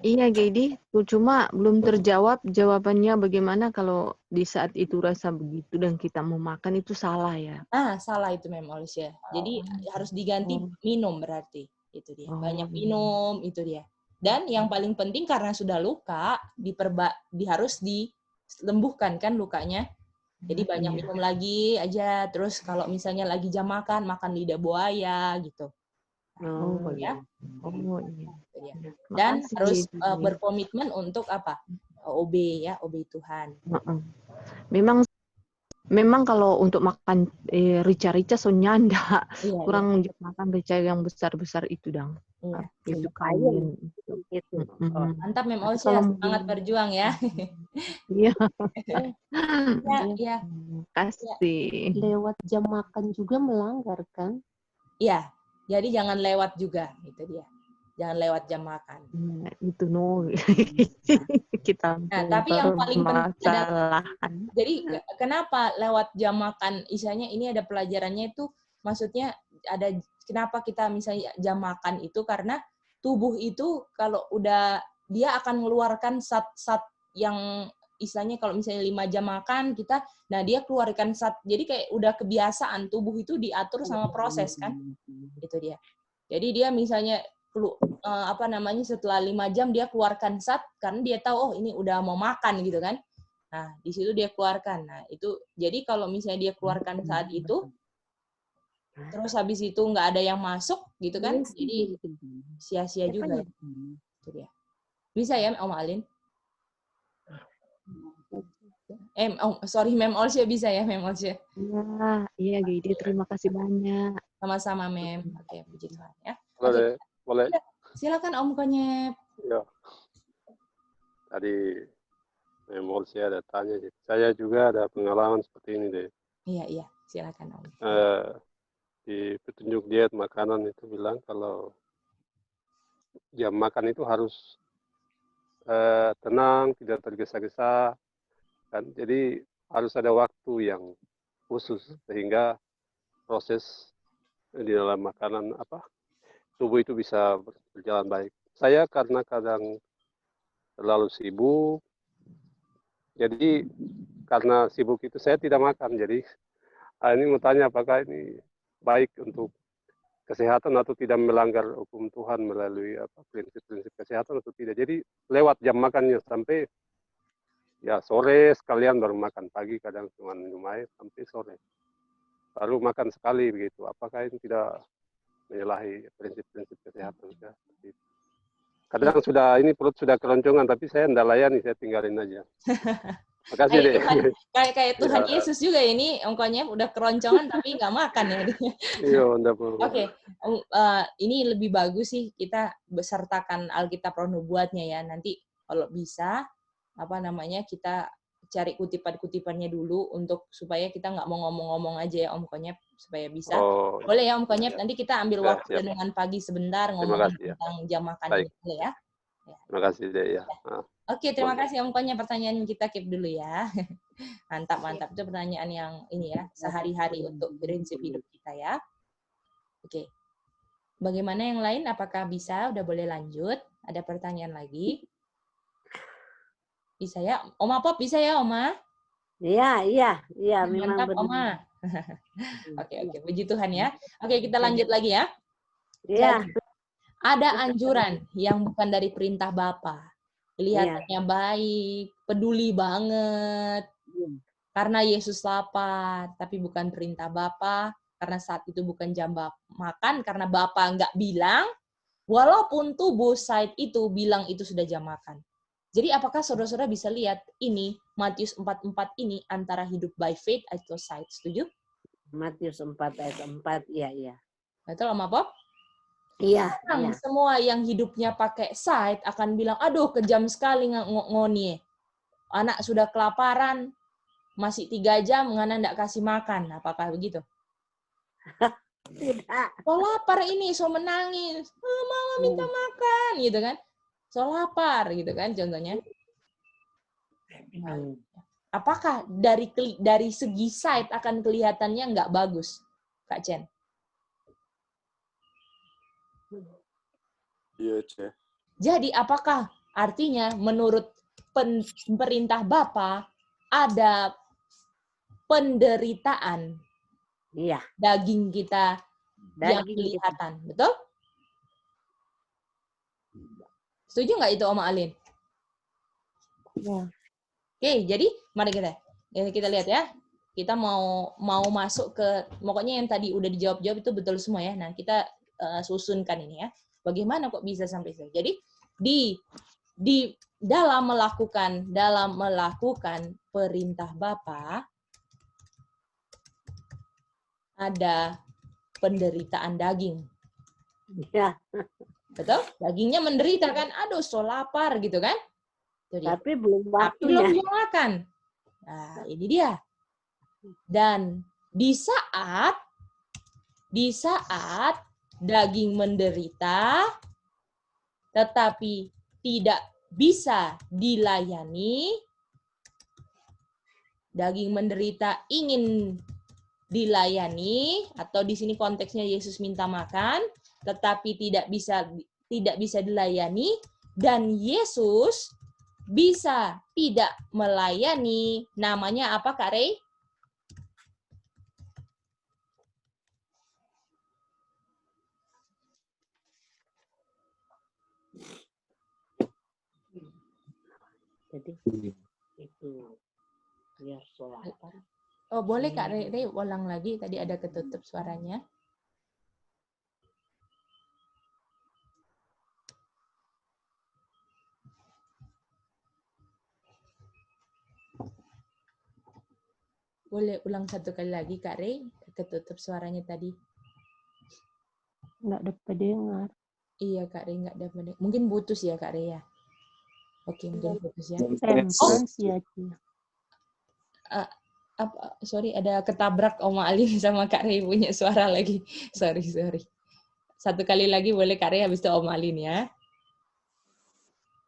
Iya, Gedi. Cuma belum terjawab jawabannya bagaimana kalau di saat itu rasa begitu dan kita mau makan itu salah ya. Salah itu Mem Olsi ya. Jadi harus diganti minum berarti. Itu dia. Banyak minum, itu dia. Dan yang paling penting karena sudah luka, harus disembuhkan kan lukanya. Jadi banyak minum lagi aja. Terus kalau misalnya lagi jam makan lidah buaya gitu. Ya. Iya. Dan Makasih, harus Gedi. berkomitmen untuk apa? OB ya, OB Tuhan. Memang kalau untuk makan rica-rica soalnya enggak Iya, kurang makan rica yang besar-besar itu dang. Iya. Itu kain. Gitu. Mantap Mem Tapi Olsi kalau semangat berjuang ya. Iya. Iya. Kasih. Lewat jam makan juga melanggar kan? Iya. Jadi jangan lewat juga, itu dia. Jangan lewat jam makan. Itu kita. Nah, tapi yang paling penting adalah, permasalahan. jadi kenapa lewat jam makan? Misalnya ini ada pelajarannya itu, maksudnya ada kenapa kita misalnya jam makan itu karena tubuh itu kalau udah dia akan mengeluarkan zat-zat yang istilahnya kalau misalnya 5 jam makan kita, nah dia keluarkan zat, jadi kayak udah kebiasaan tubuh itu diatur sama proses kan, itu dia. Jadi dia misalnya setelah 5 jam dia keluarkan zat karena dia tahu oh ini udah mau makan gitu kan. Nah di situ dia keluarkan. Nah itu jadi kalau misalnya dia keluarkan saat itu, terus habis itu nggak ada yang masuk gitu kan, jadi sia-sia juga. Itu dia. Bisa ya Om Alin? Mem Olsi bisa ya, Mem Olsi. Iya, Gedi, terima kasih banyak. Sama-sama, Mem. Oke, puji Tuhan ya. Boleh. Silakan Om Konyep. Ya. Tadi Mem Olsi ada tanya, saya juga ada pengalaman seperti ini deh. Iya, silakan Om. Di petunjuk diet makanan itu bilang kalau jam makan itu harus tenang, tidak tergesa-gesa. Kan? Jadi harus ada waktu yang khusus sehingga proses di dalam makanan tubuh itu bisa berjalan baik. Saya karena kadang terlalu sibuk, jadi karena sibuk itu saya tidak makan. Jadi ini mau tanya apakah ini baik untuk kesehatan atau tidak melanggar hukum Tuhan melalui prinsip-prinsip kesehatan atau tidak. Jadi lewat jam makannya sampai ya sore sekalian baru makan, pagi kadang cuma minum air sampai sore. Baru makan sekali begitu. Apakah ini tidak menyalahi prinsip-prinsip kesehatan? Kadang perut sudah keroncongan, tapi saya tidak layani, saya tinggalin aja. Makasih deh. Kayak Tuhan Yesus juga ini, ongkonya udah keroncongan tapi nggak makan ya. Iya, enggak perlu. Oke, ini lebih bagus sih kita besertakan Alkitab Roh Nubuatnya ya. Nanti kalau bisa kita cari kutipan-kutipannya dulu untuk supaya kita nggak mau ngomong-ngomong aja ya Om Konyep supaya bisa. Boleh ya Om Konyep, nanti kita ambil waktu dengan pagi sebentar ngomong tentang jam makan ini ya. Terima kasih deh ya. Oke, terima kasih Om Konya. Pertanyaan kita keep dulu ya. Mantap, mantap. Itu pertanyaan yang ini ya, sehari-hari untuk prinsip hidup kita ya. Oke. Bagaimana yang lain? Apakah bisa? Udah boleh lanjut? Ada pertanyaan lagi? Bisa ya? Oma Pop bisa ya, Oma? Iya, memang Mantap, benar. Oma. Oke, puji Tuhan ya. Oke, kita lanjut lagi ya. Iya. Jadi, ada anjuran yang bukan dari perintah Bapa. Kelihatannya baik, peduli banget. Karena Yesus lapar, tapi bukan perintah Bapa. Karena saat itu bukan jam makan, karena Bapa nggak bilang, walaupun tubuh Said itu bilang itu sudah jam makan. Jadi apakah saudara-saudara bisa lihat ini, Matius 4:4 ini antara hidup by faith atau sight? Setuju? Matius 4 ayat 4, iya. Betul, Oma Pop? Iya. Semua yang hidupnya pakai sight akan bilang, aduh kejam sekali ngoni. Anak sudah kelaparan, masih 3 jam, ngana ndak kasih makan. Apakah begitu? Tidak. So lapar ini, so menangis. Mama minta makan, gitu kan. So lapar, gitu kan contohnya. Nah, apakah dari segi sight akan kelihatannya nggak bagus, Kak Chen? Iya, Ceh. Jadi apakah artinya menurut perintah Bapa ada penderitaan daging kita yang kelihatan, betul? Setuju nggak itu Oma Alin? Ya. Oke, jadi mari kita lihat ya. Kita mau masuk ke, pokoknya yang tadi udah dijawab-jawab itu betul semua ya. Nah, kita susunkan ini ya. Bagaimana kok bisa sampai sini? Jadi di dalam melakukan perintah Bapa ada penderitaan daging. Ya. Betul? Dagingnya menderita kan? Aduh, so lapar gitu kan? Tapi belum waktunya. waktunya. Belum makan. Nah, ini dia. Dan di saat daging menderita, tetapi tidak bisa dilayani, daging menderita ingin dilayani, atau di sini konteksnya Yesus minta makan, tetapi tidak bisa dilayani, dan Yesus bisa tidak melayani. Namanya apa, Kak Rey? Jadi itu biar sholat. Oh, boleh Kak Rey ulang lagi, tadi ada ketutup suaranya. Boleh ulang satu kali lagi Kak Rey, ketutup suaranya tadi. Nggak dapat dengar. Iya Kak Rey, nggak dapat dengar. Mungkin putus ya Kak Rey ya. Oke, mungkin putus ya. Ya, sorry, ada ketabrak Oma Ali sama Kak Rey punya suara lagi. Sorry. Satu kali lagi boleh Kak Rey, habis itu Oma Alin ya.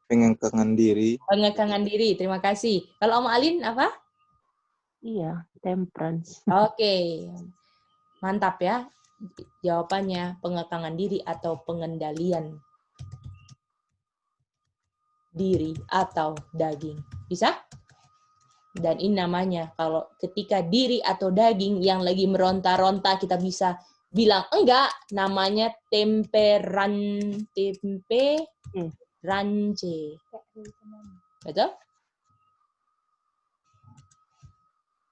Pengekangan diri. Pengekangan diri, terima kasih. Kalau Oma Alin apa? Iya, temperance. Oke. Mantap ya. Jawabannya pengekangan diri atau pengendalian diri atau daging. Bisa? Dan ini namanya, kalau ketika diri atau daging yang lagi meronta-ronta kita bisa bilang enggak, namanya temperance. Betul?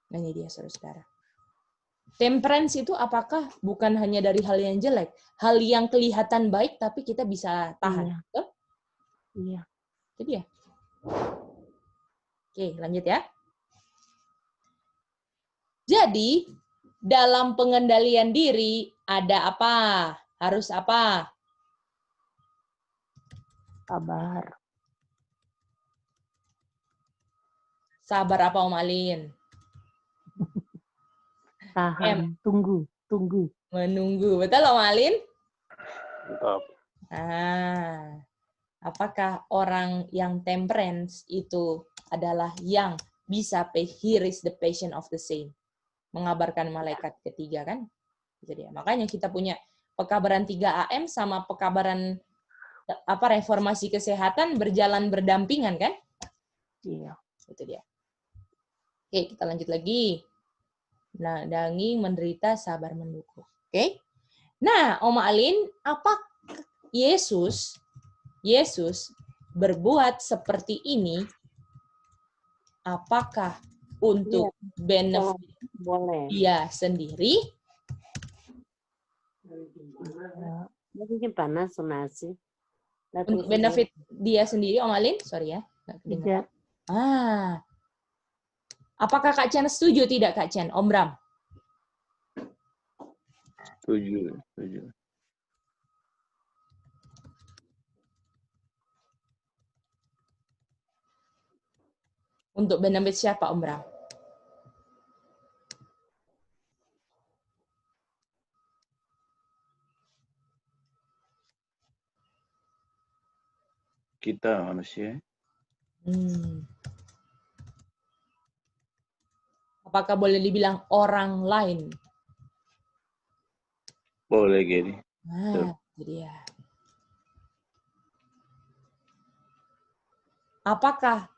Nah, ini dia saudara-saudara. Temperance itu apakah bukan hanya dari hal yang jelek, hal yang kelihatan baik tapi kita bisa tahan. Iya. Betul? Iya. Jadi ya. Oke, lanjut ya. Jadi, dalam pengendalian diri ada apa? Harus apa? Sabar. Sabar apa Om Alin? Tahan. Tunggu. Menunggu. Betul Om Alin? Mantap. Apakah orang yang temperance itu adalah yang bisa here is the patient of the saint, mengabarkan malaikat ketiga kan? Jadi makanya kita punya pekabaran 3 AM sama pekabaran reformasi kesehatan berjalan berdampingan kan? Iya. Itu dia. Oke, kita lanjut lagi. Nah, daging menderita sabar mendukung. Oke. Nah, Oma Alin, apa Yesus berbuat seperti ini, apakah untuk benefit dia sendiri? Mungkin panas nasi. Untuk benefit dia sendiri, Om Alin? Sorry ya. Tidak. Apakah Kak Chen setuju tidak, Kak Chen? Om Bram? Setuju. Untuk benefit siapa, Om Bram? Kita manusia. Apakah boleh dibilang orang lain? Boleh gini. Jadi ya. Apakah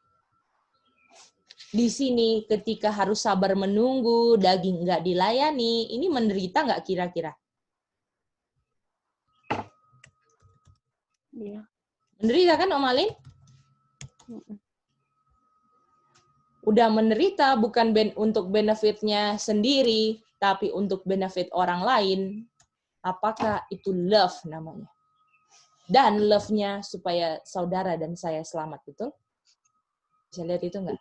di sini ketika harus sabar menunggu, daging nggak dilayani, ini menderita nggak kira-kira? Iya. Menderita kan, Om Alin? Udah menderita bukan untuk benefitnya sendiri, tapi untuk benefit orang lain. Apakah itu love namanya? Dan love-nya supaya saudara dan saya selamat, betul? Bisa lihat itu nggak?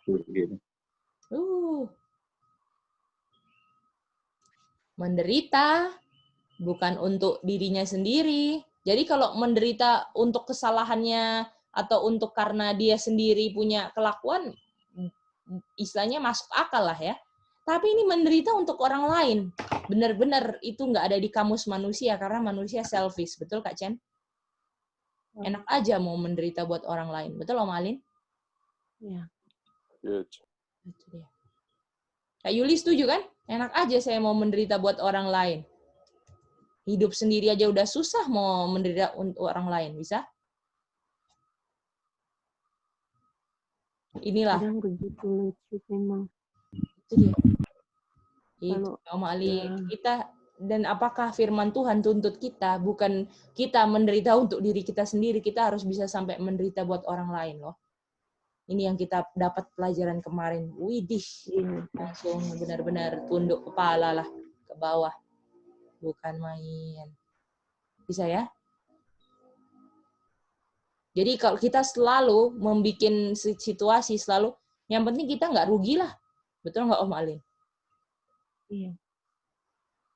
Menderita bukan untuk dirinya sendiri. Jadi kalau menderita untuk kesalahannya atau untuk karena dia sendiri punya kelakuan, istilahnya masuk akal lah ya. Tapi ini menderita untuk orang lain. Benar-benar itu nggak ada di kamus manusia, karena manusia selfish. Betul, Kak Chen? Enak aja mau menderita buat orang lain. Betul, Om Alin? Iya. Kak Yuli setuju kan? Enak aja saya mau menderita buat orang lain. Hidup sendiri aja udah susah, mau menderita untuk orang lain. Bisa? Inilah. Kadang begitu lucu memang. Itu Om Ali. Kita, dan apakah firman Tuhan tuntut kita, bukan kita menderita untuk diri kita sendiri, kita harus bisa sampai menderita buat orang lain loh. Ini yang kita dapat pelajaran kemarin. Widih, langsung benar-benar tunduk kepala lah ke bawah. Bukan main. Bisa ya? Jadi kalau kita selalu membuat situasi selalu, yang penting kita nggak rugi lah. Betul nggak Om Alin? Iya.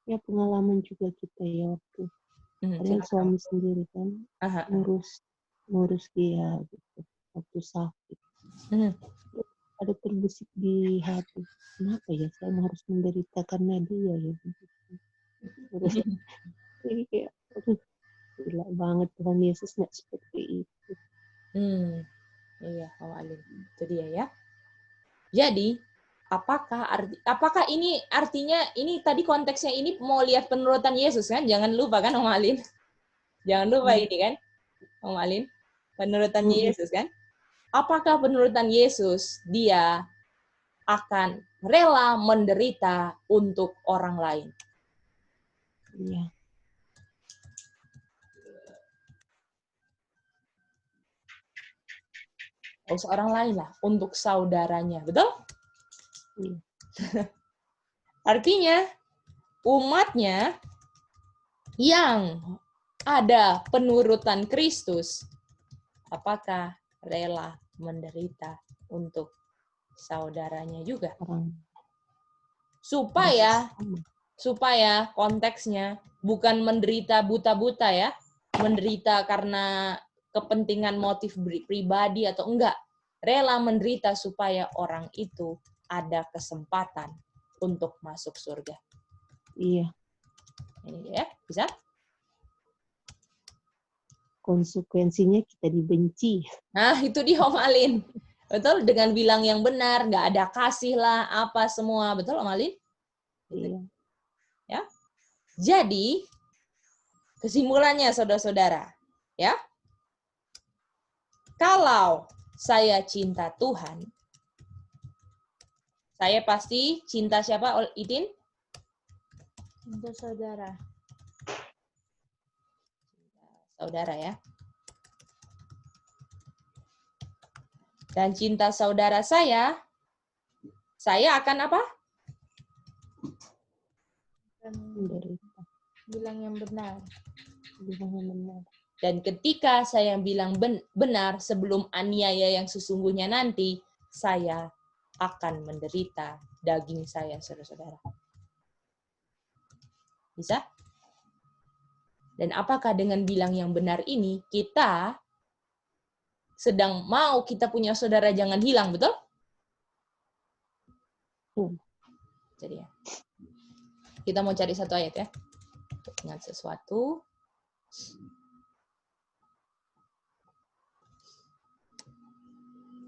Ya pengalaman juga kita ya waktu. Ada suami sendiri kan, ngurus dia gitu. Waktu sakit. Ada terbesit di hati. Kenapa ya saya harus menderita karena dia ya? Jadi kayak, gila banget Tuhan Yesus nggak seperti itu. Iya, Om Alin. Itu dia ya. Jadi, apakah ini artinya, ini tadi konteksnya ini mau lihat penurutan Yesus kan? Jangan lupa kan Om Alin? Jangan lupa ini kan, Om Alin? Penurutannya Yesus kan? Apakah penurutan Yesus dia akan rela menderita untuk orang lain? Iya. Untuk orang lain lah, untuk saudaranya, betul? Artinya umatnya yang ada penurutan Kristus, apakah rela menderita untuk saudaranya juga? Supaya konteksnya bukan menderita buta-buta ya, menderita karena kepentingan motif pribadi atau enggak, rela menderita supaya orang itu ada kesempatan untuk masuk surga. Iya. Ini ya, bisa? konsekuensinya kita dibenci. Nah, itu dia Om Alin. Betul, dengan bilang yang benar, nggak ada kasih lah, apa semua. Betul Om Alin? Iya. Ya. Jadi, kesimpulannya saudara-saudara, ya. Kalau saya cinta Tuhan, saya pasti cinta siapa, Itin? Cinta saudara. Saudara ya. Dan cinta saudara saya akan apa? Bilang yang benar. Bilang yang benar. Dan ketika saya bilang benar sebelum aniaya yang sesungguhnya nanti, saya akan menderita daging saya, saudara-saudara. Bisa? Dan apakah dengan bilang yang benar ini, kita sedang mau kita punya saudara jangan hilang, betul? Jadi ya. Kita mau cari satu ayat ya. Ingat sesuatu.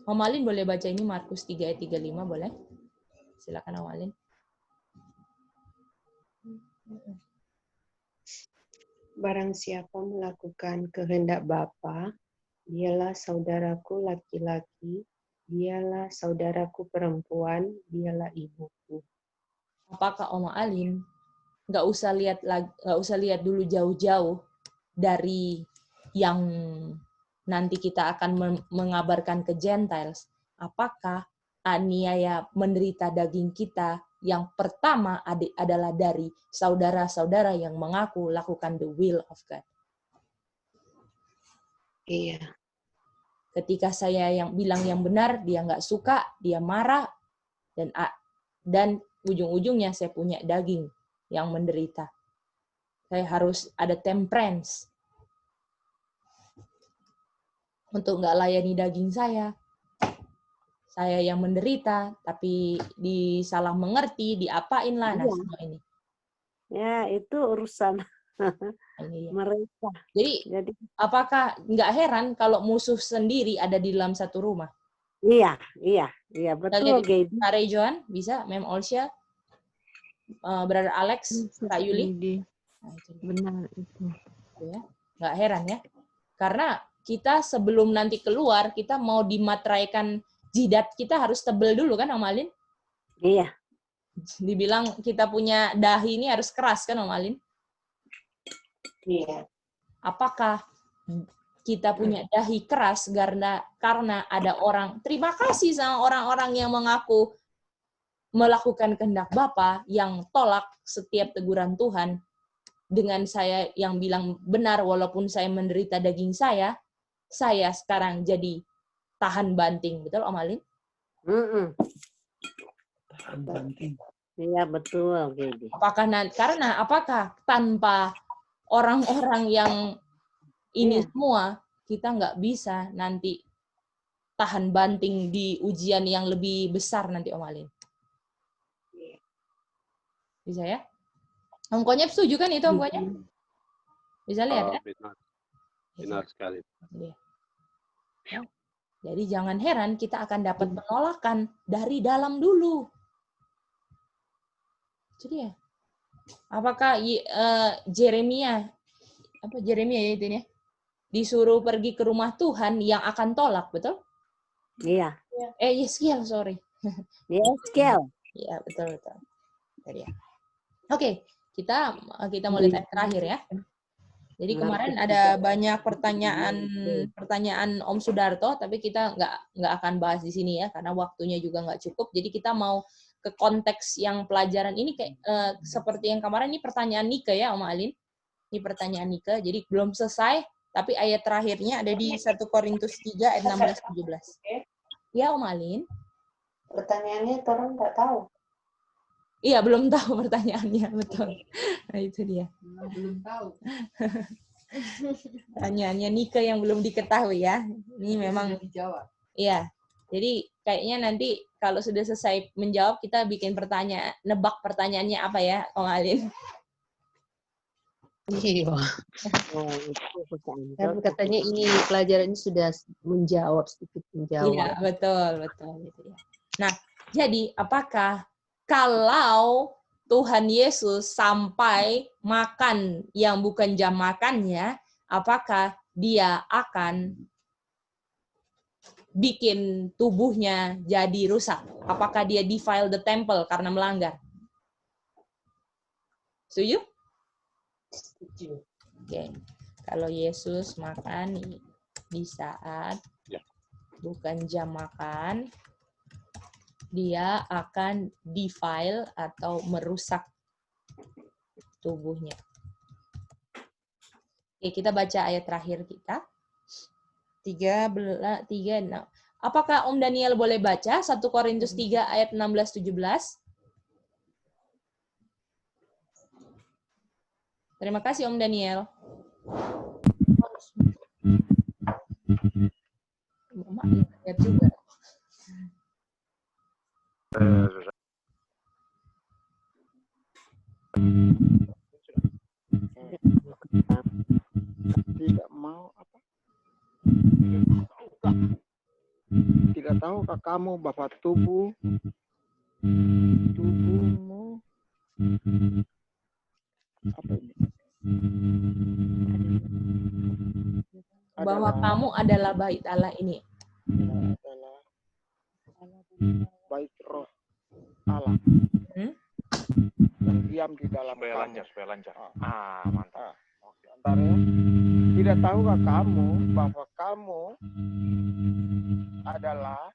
Om Alin boleh baca ini Markus 3 ayat 35, boleh? Silakan Om Alin. Barang siapa melakukan kehendak Bapa, dialah saudaraku laki-laki, dialah saudaraku perempuan, dialah ibuku. Apakah Om Alin nggak usah lihat dulu jauh-jauh dari yang nanti kita akan mengabarkan ke Gentiles? Apakah aniaya menderita daging kita yang pertama adalah dari saudara-saudara yang mengaku lakukan the will of God? Iya. Ketika saya yang bilang yang benar, dia nggak suka, dia marah, dan ujung-ujungnya saya punya daging yang menderita. Saya harus ada temperance untuk nggak layani daging saya. Saya yang menderita, tapi disalah mengerti, diapain lah, nah semua ini. Ya, itu urusan mereka. Jadi, apakah nggak heran kalau musuh sendiri ada di dalam satu rumah? Iya, betul. Kak Rejoan, bisa? Mem Olsya, Brother Alex, Kak Yuli? Nah, benar itu. Ya, nggak heran ya. Karena kita sebelum nanti keluar, kita mau dimateraikan jidat kita harus tebel dulu kan Om Alin? Iya. Dibilang kita punya dahi ini harus keras kan Om Alin? Iya. Apakah kita punya dahi keras karena ada orang, terima kasih sama orang-orang yang mengaku melakukan kehendak Bapa yang tolak setiap teguran Tuhan dengan saya yang bilang benar walaupun saya menderita daging saya sekarang jadi tahan banting, betul Om Alin? Tahan banting. Iya betul, Gedi. Apakah tanpa orang-orang yang ini semua kita nggak bisa nanti tahan banting di ujian yang lebih besar nanti Om Alin? Bisa ya? Om Konyep setuju kan itu Om Konyep? Bisa lihat ya? Benar sekali. Ya. Jadi jangan heran kita akan dapat penolakan dari dalam dulu. Jadi ya, apakah Jeremia ya itu ya, disuruh pergi ke rumah Tuhan yang akan tolak, betul? Iya. Yeskiel, sorry. Yeskiel. Iya, betul. Jadi ya. Oke, kita mulai terakhir ya. Jadi kemarin ada banyak pertanyaan Om Sudarto, tapi kita nggak akan bahas di sini ya, karena waktunya juga nggak cukup. Jadi kita mau ke konteks yang pelajaran ini kayak seperti yang kemarin ini pertanyaan Nika ya Om Alin. Ini pertanyaan Nika, jadi belum selesai, tapi ayat terakhirnya ada di 1 Korintus 3 ayat 16-17. Ya Om Alin. Pertanyaannya orang nggak tahu. Iya, belum tahu pertanyaannya, betul. Nah, itu dia. Belum tahu. Pertanyaannya Nika yang belum diketahui ya. Ini memang dijawab. Iya. Jadi kayaknya nanti kalau sudah selesai menjawab kita bikin nebak pertanyaannya apa ya, Om Alin. Iya. Oh, itu Ustaz. Kan katanya ini pelajaran ini sudah menjawab, sedikit Iya, menjawab. betul gitu ya. Nah, jadi apakah kalau Tuhan Yesus sampai makan yang bukan jam makannya, apakah dia akan bikin tubuhnya jadi rusak? Apakah dia defile the temple karena melanggar? Setuju? Setuju. Oke. Kalau Yesus makan di saat bukan jam makan, dia akan defile atau merusak tubuhnya. Oke, kita baca ayat terakhir kita. 3:6. Apakah Om Daniel boleh baca 1 Korintus 3 ayat 16-17? Terima kasih Om Daniel. Mama lihat juga. Tidak mau apa? Tidak tahukah kamu bahwa tubuhmu apa ini? Bahwa kamu adalah bait Allah ini. Adalah bait roh Allah. Yang diam di dalam kamu. Supaya lancar. Mantap. Sebentar ya. Tidak tahukah kamu bahwa kamu adalah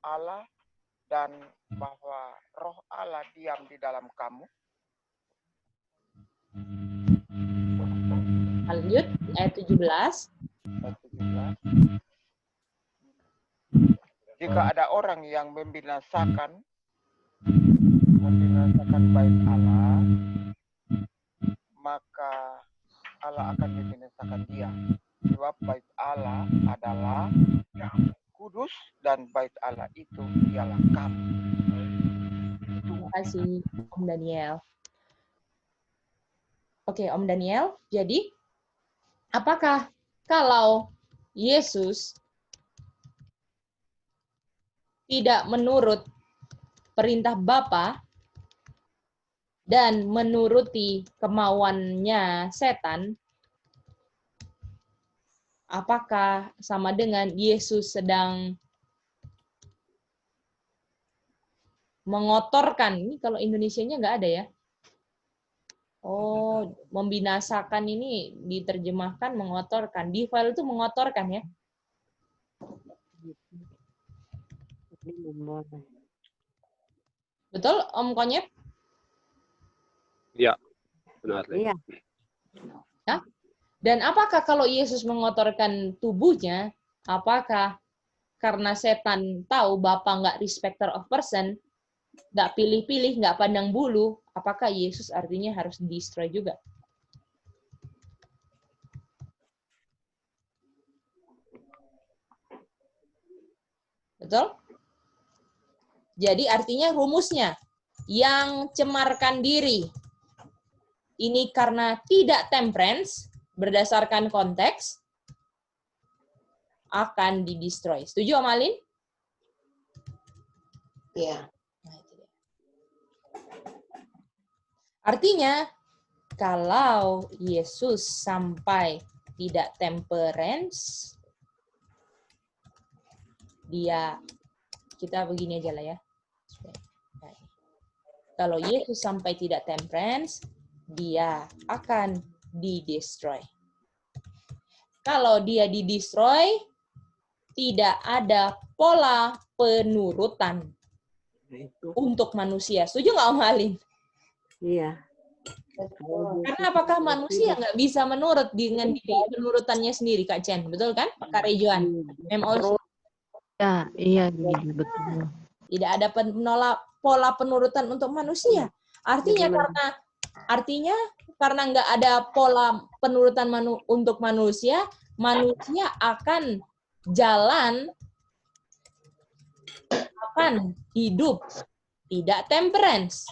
Allah dan bahwa roh Allah diam di dalam kamu? Lanjut, ayat 17. Jika ada orang yang membinasakan bait Allah, maka Allah akan membinasakan dia. Sebab bait Allah adalah kudus dan bait Allah itu ialah kamu. Terima kasih Om Daniel. Oke, Om Daniel. Jadi, apakah kalau Yesus tidak menurut perintah Bapa dan menuruti kemauannya setan, apakah sama dengan Yesus sedang mengotorkan? Ini kalau Indonesianya nggak ada ya. Oh, membinasakan ini diterjemahkan mengotorkan. Defile itu mengotorkan ya. Betul, Om Konyet? Ya, benar. Iya. Ya. Dan apakah kalau Yesus mengotorkan tubuhnya, apakah karena setan tahu Bapa nggak respecter of person, nggak pilih-pilih, nggak pandang bulu, apakah Yesus artinya harus destroy juga? Betul? Jadi artinya rumusnya, yang cemarkan diri, ini karena tidak temperance, berdasarkan konteks, akan di-destroy. Setuju, Om Alin? Iya. Artinya, kalau Yesus sampai tidak temperance, kita begini aja lah ya. Kalau Yesus sampai tidak temperance, dia akan di-destroy. Kalau dia di-destroy, tidak ada pola penurutan untuk manusia. Setuju nggak Om Alin? Iya. Karena apakah manusia nggak bisa menurut dengan penurutannya sendiri, Kak Chen? Betul kan, Kak Rejuan? Ya, iya, betul. Tidak ada pola penurutan untuk manusia. Artinya karena nggak ada pola penurutan untuk manusia akan hidup tidak temperance.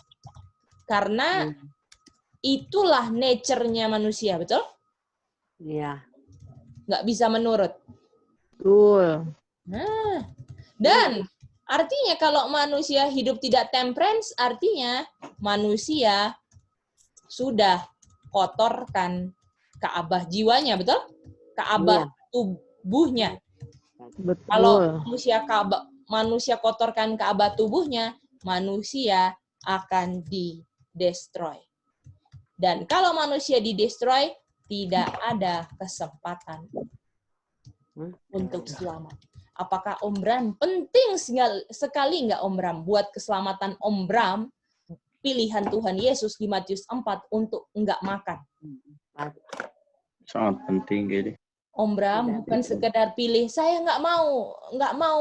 Karena itulah nature-nya manusia, betul? Iya. Nggak bisa menurut. Betul. Nah, dan artinya kalau manusia hidup tidak temperance, artinya manusia sudah kotorkan Ka'bah jiwanya, betul? Ka'bah tubuhnya. Betul. Kalau manusia kotorkan Ka'bah tubuhnya, manusia akan di-destroy. Dan kalau manusia di-destroy, tidak ada kesempatan untuk selamat. Apakah Om Bram penting sekali nggak Om Bram buat keselamatan Om Bram, pilihan Tuhan Yesus di Matius 4 untuk nggak makan? Sangat penting, Gede. Om Bram bukan sekedar pilih, saya nggak mau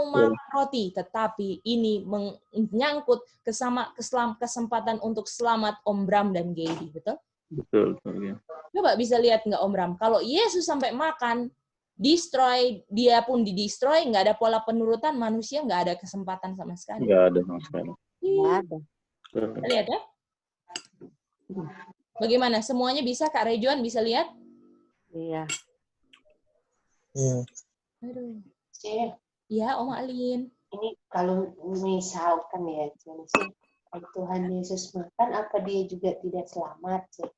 makan roti, tetapi ini menyangkut kesempatan untuk selamat Om Bram dan Gedi, betul? Betul, ya. Coba bisa lihat nggak Om Bram, kalau Yesus sampai makan, destroy, dia pun di-destroy, nggak ada pola penurutan, manusia nggak ada kesempatan sama sekali. Nggak ada sama sekali. Nggak ada. Lihat ya. Bagaimana? Semuanya bisa, Kak Rejuan bisa lihat? Iya. Iya. Aduh. Cek, Ya, Om Alin. ini kalau misalkan ya, Tuhan Yesus makan, apa dia juga tidak selamat? Cek?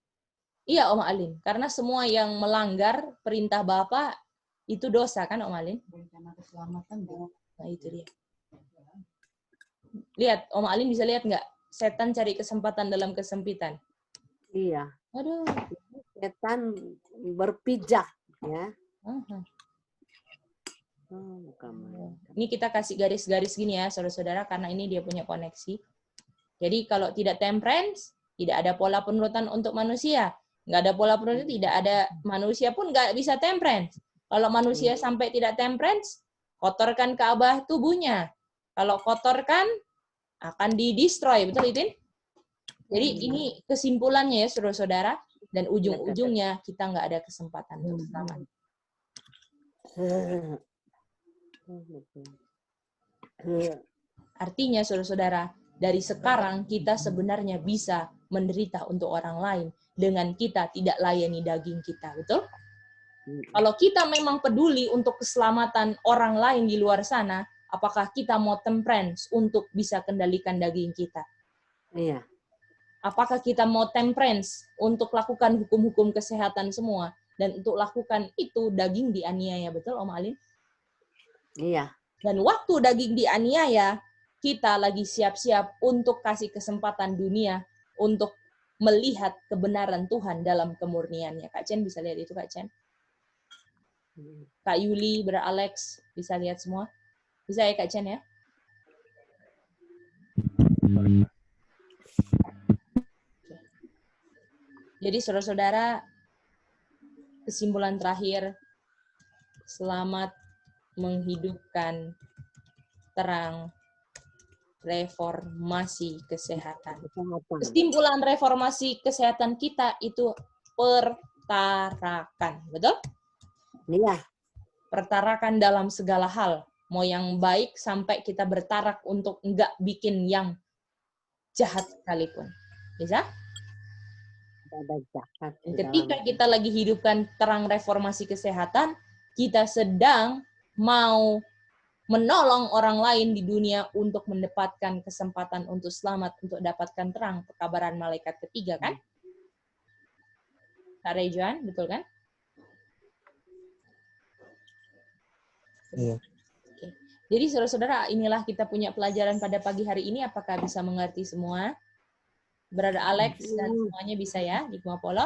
Iya, Om Alin. Karena semua yang melanggar perintah Bapa itu dosa, kan, Om Alin? Rencana keselamatan. Nah, itu dia. Lihat, Om Alin bisa lihat nggak? Setan cari kesempatan dalam kesempitan. Iya. Aduh. Setan berpijak, ya. Ini kita kasih garis-garis gini ya, saudara-saudara, karena ini dia punya koneksi. Jadi kalau tidak temperance, tidak ada pola penurutan untuk manusia. Nggak ada pola penurutan, tidak ada manusia pun nggak bisa temperance. Kalau manusia sampai tidak temperance, kotorkan Ka'bah tubuhnya. Kalau kotorkan, akan di-destroy. Betul, Itin? Jadi ini kesimpulannya ya, saudara-saudara. Dan ujung-ujungnya kita nggak ada kesempatan untuk selamat. Artinya, saudara-saudara, dari sekarang kita sebenarnya bisa menderita untuk orang lain dengan kita tidak layani daging kita, betul? Kalau kita memang peduli untuk keselamatan orang lain di luar sana, apakah kita mau temperance untuk bisa kendalikan daging kita? Iya. Apakah kita mau temperance untuk lakukan hukum-hukum kesehatan semua dan untuk lakukan itu daging dianiaya, betul Om Alin? Iya. Dan waktu daging dianiaya, kita lagi siap-siap untuk kasih kesempatan dunia untuk melihat kebenaran Tuhan dalam kemurniannya. Kak Chen bisa lihat itu, Kak Chen? Kak Yuli, Bro Alex, bisa lihat semua? Bisa ya, Kak Chen ya? Jadi, saudara-saudara, kesimpulan terakhir, selamat menghidupkan terang reformasi kesehatan. Kesimpulan reformasi kesehatan kita itu pertarakan, betul? Iya. Pertarakan dalam segala hal, mau yang baik sampai kita bertarak untuk enggak bikin yang jahat sekalipun. Bisa? Ketika kita lagi hidupkan terang reformasi kesehatan, kita sedang mau menolong orang lain di dunia untuk mendapatkan kesempatan untuk selamat, untuk dapatkan terang pekabaran malaikat ketiga, kan? Kak Rejuan, betul kan? Iya. Oke. Jadi saudara-saudara, inilah kita punya pelajaran pada pagi hari ini. Apakah bisa mengerti semua? Brother Alex dan semuanya bisa ya di Kumapolo?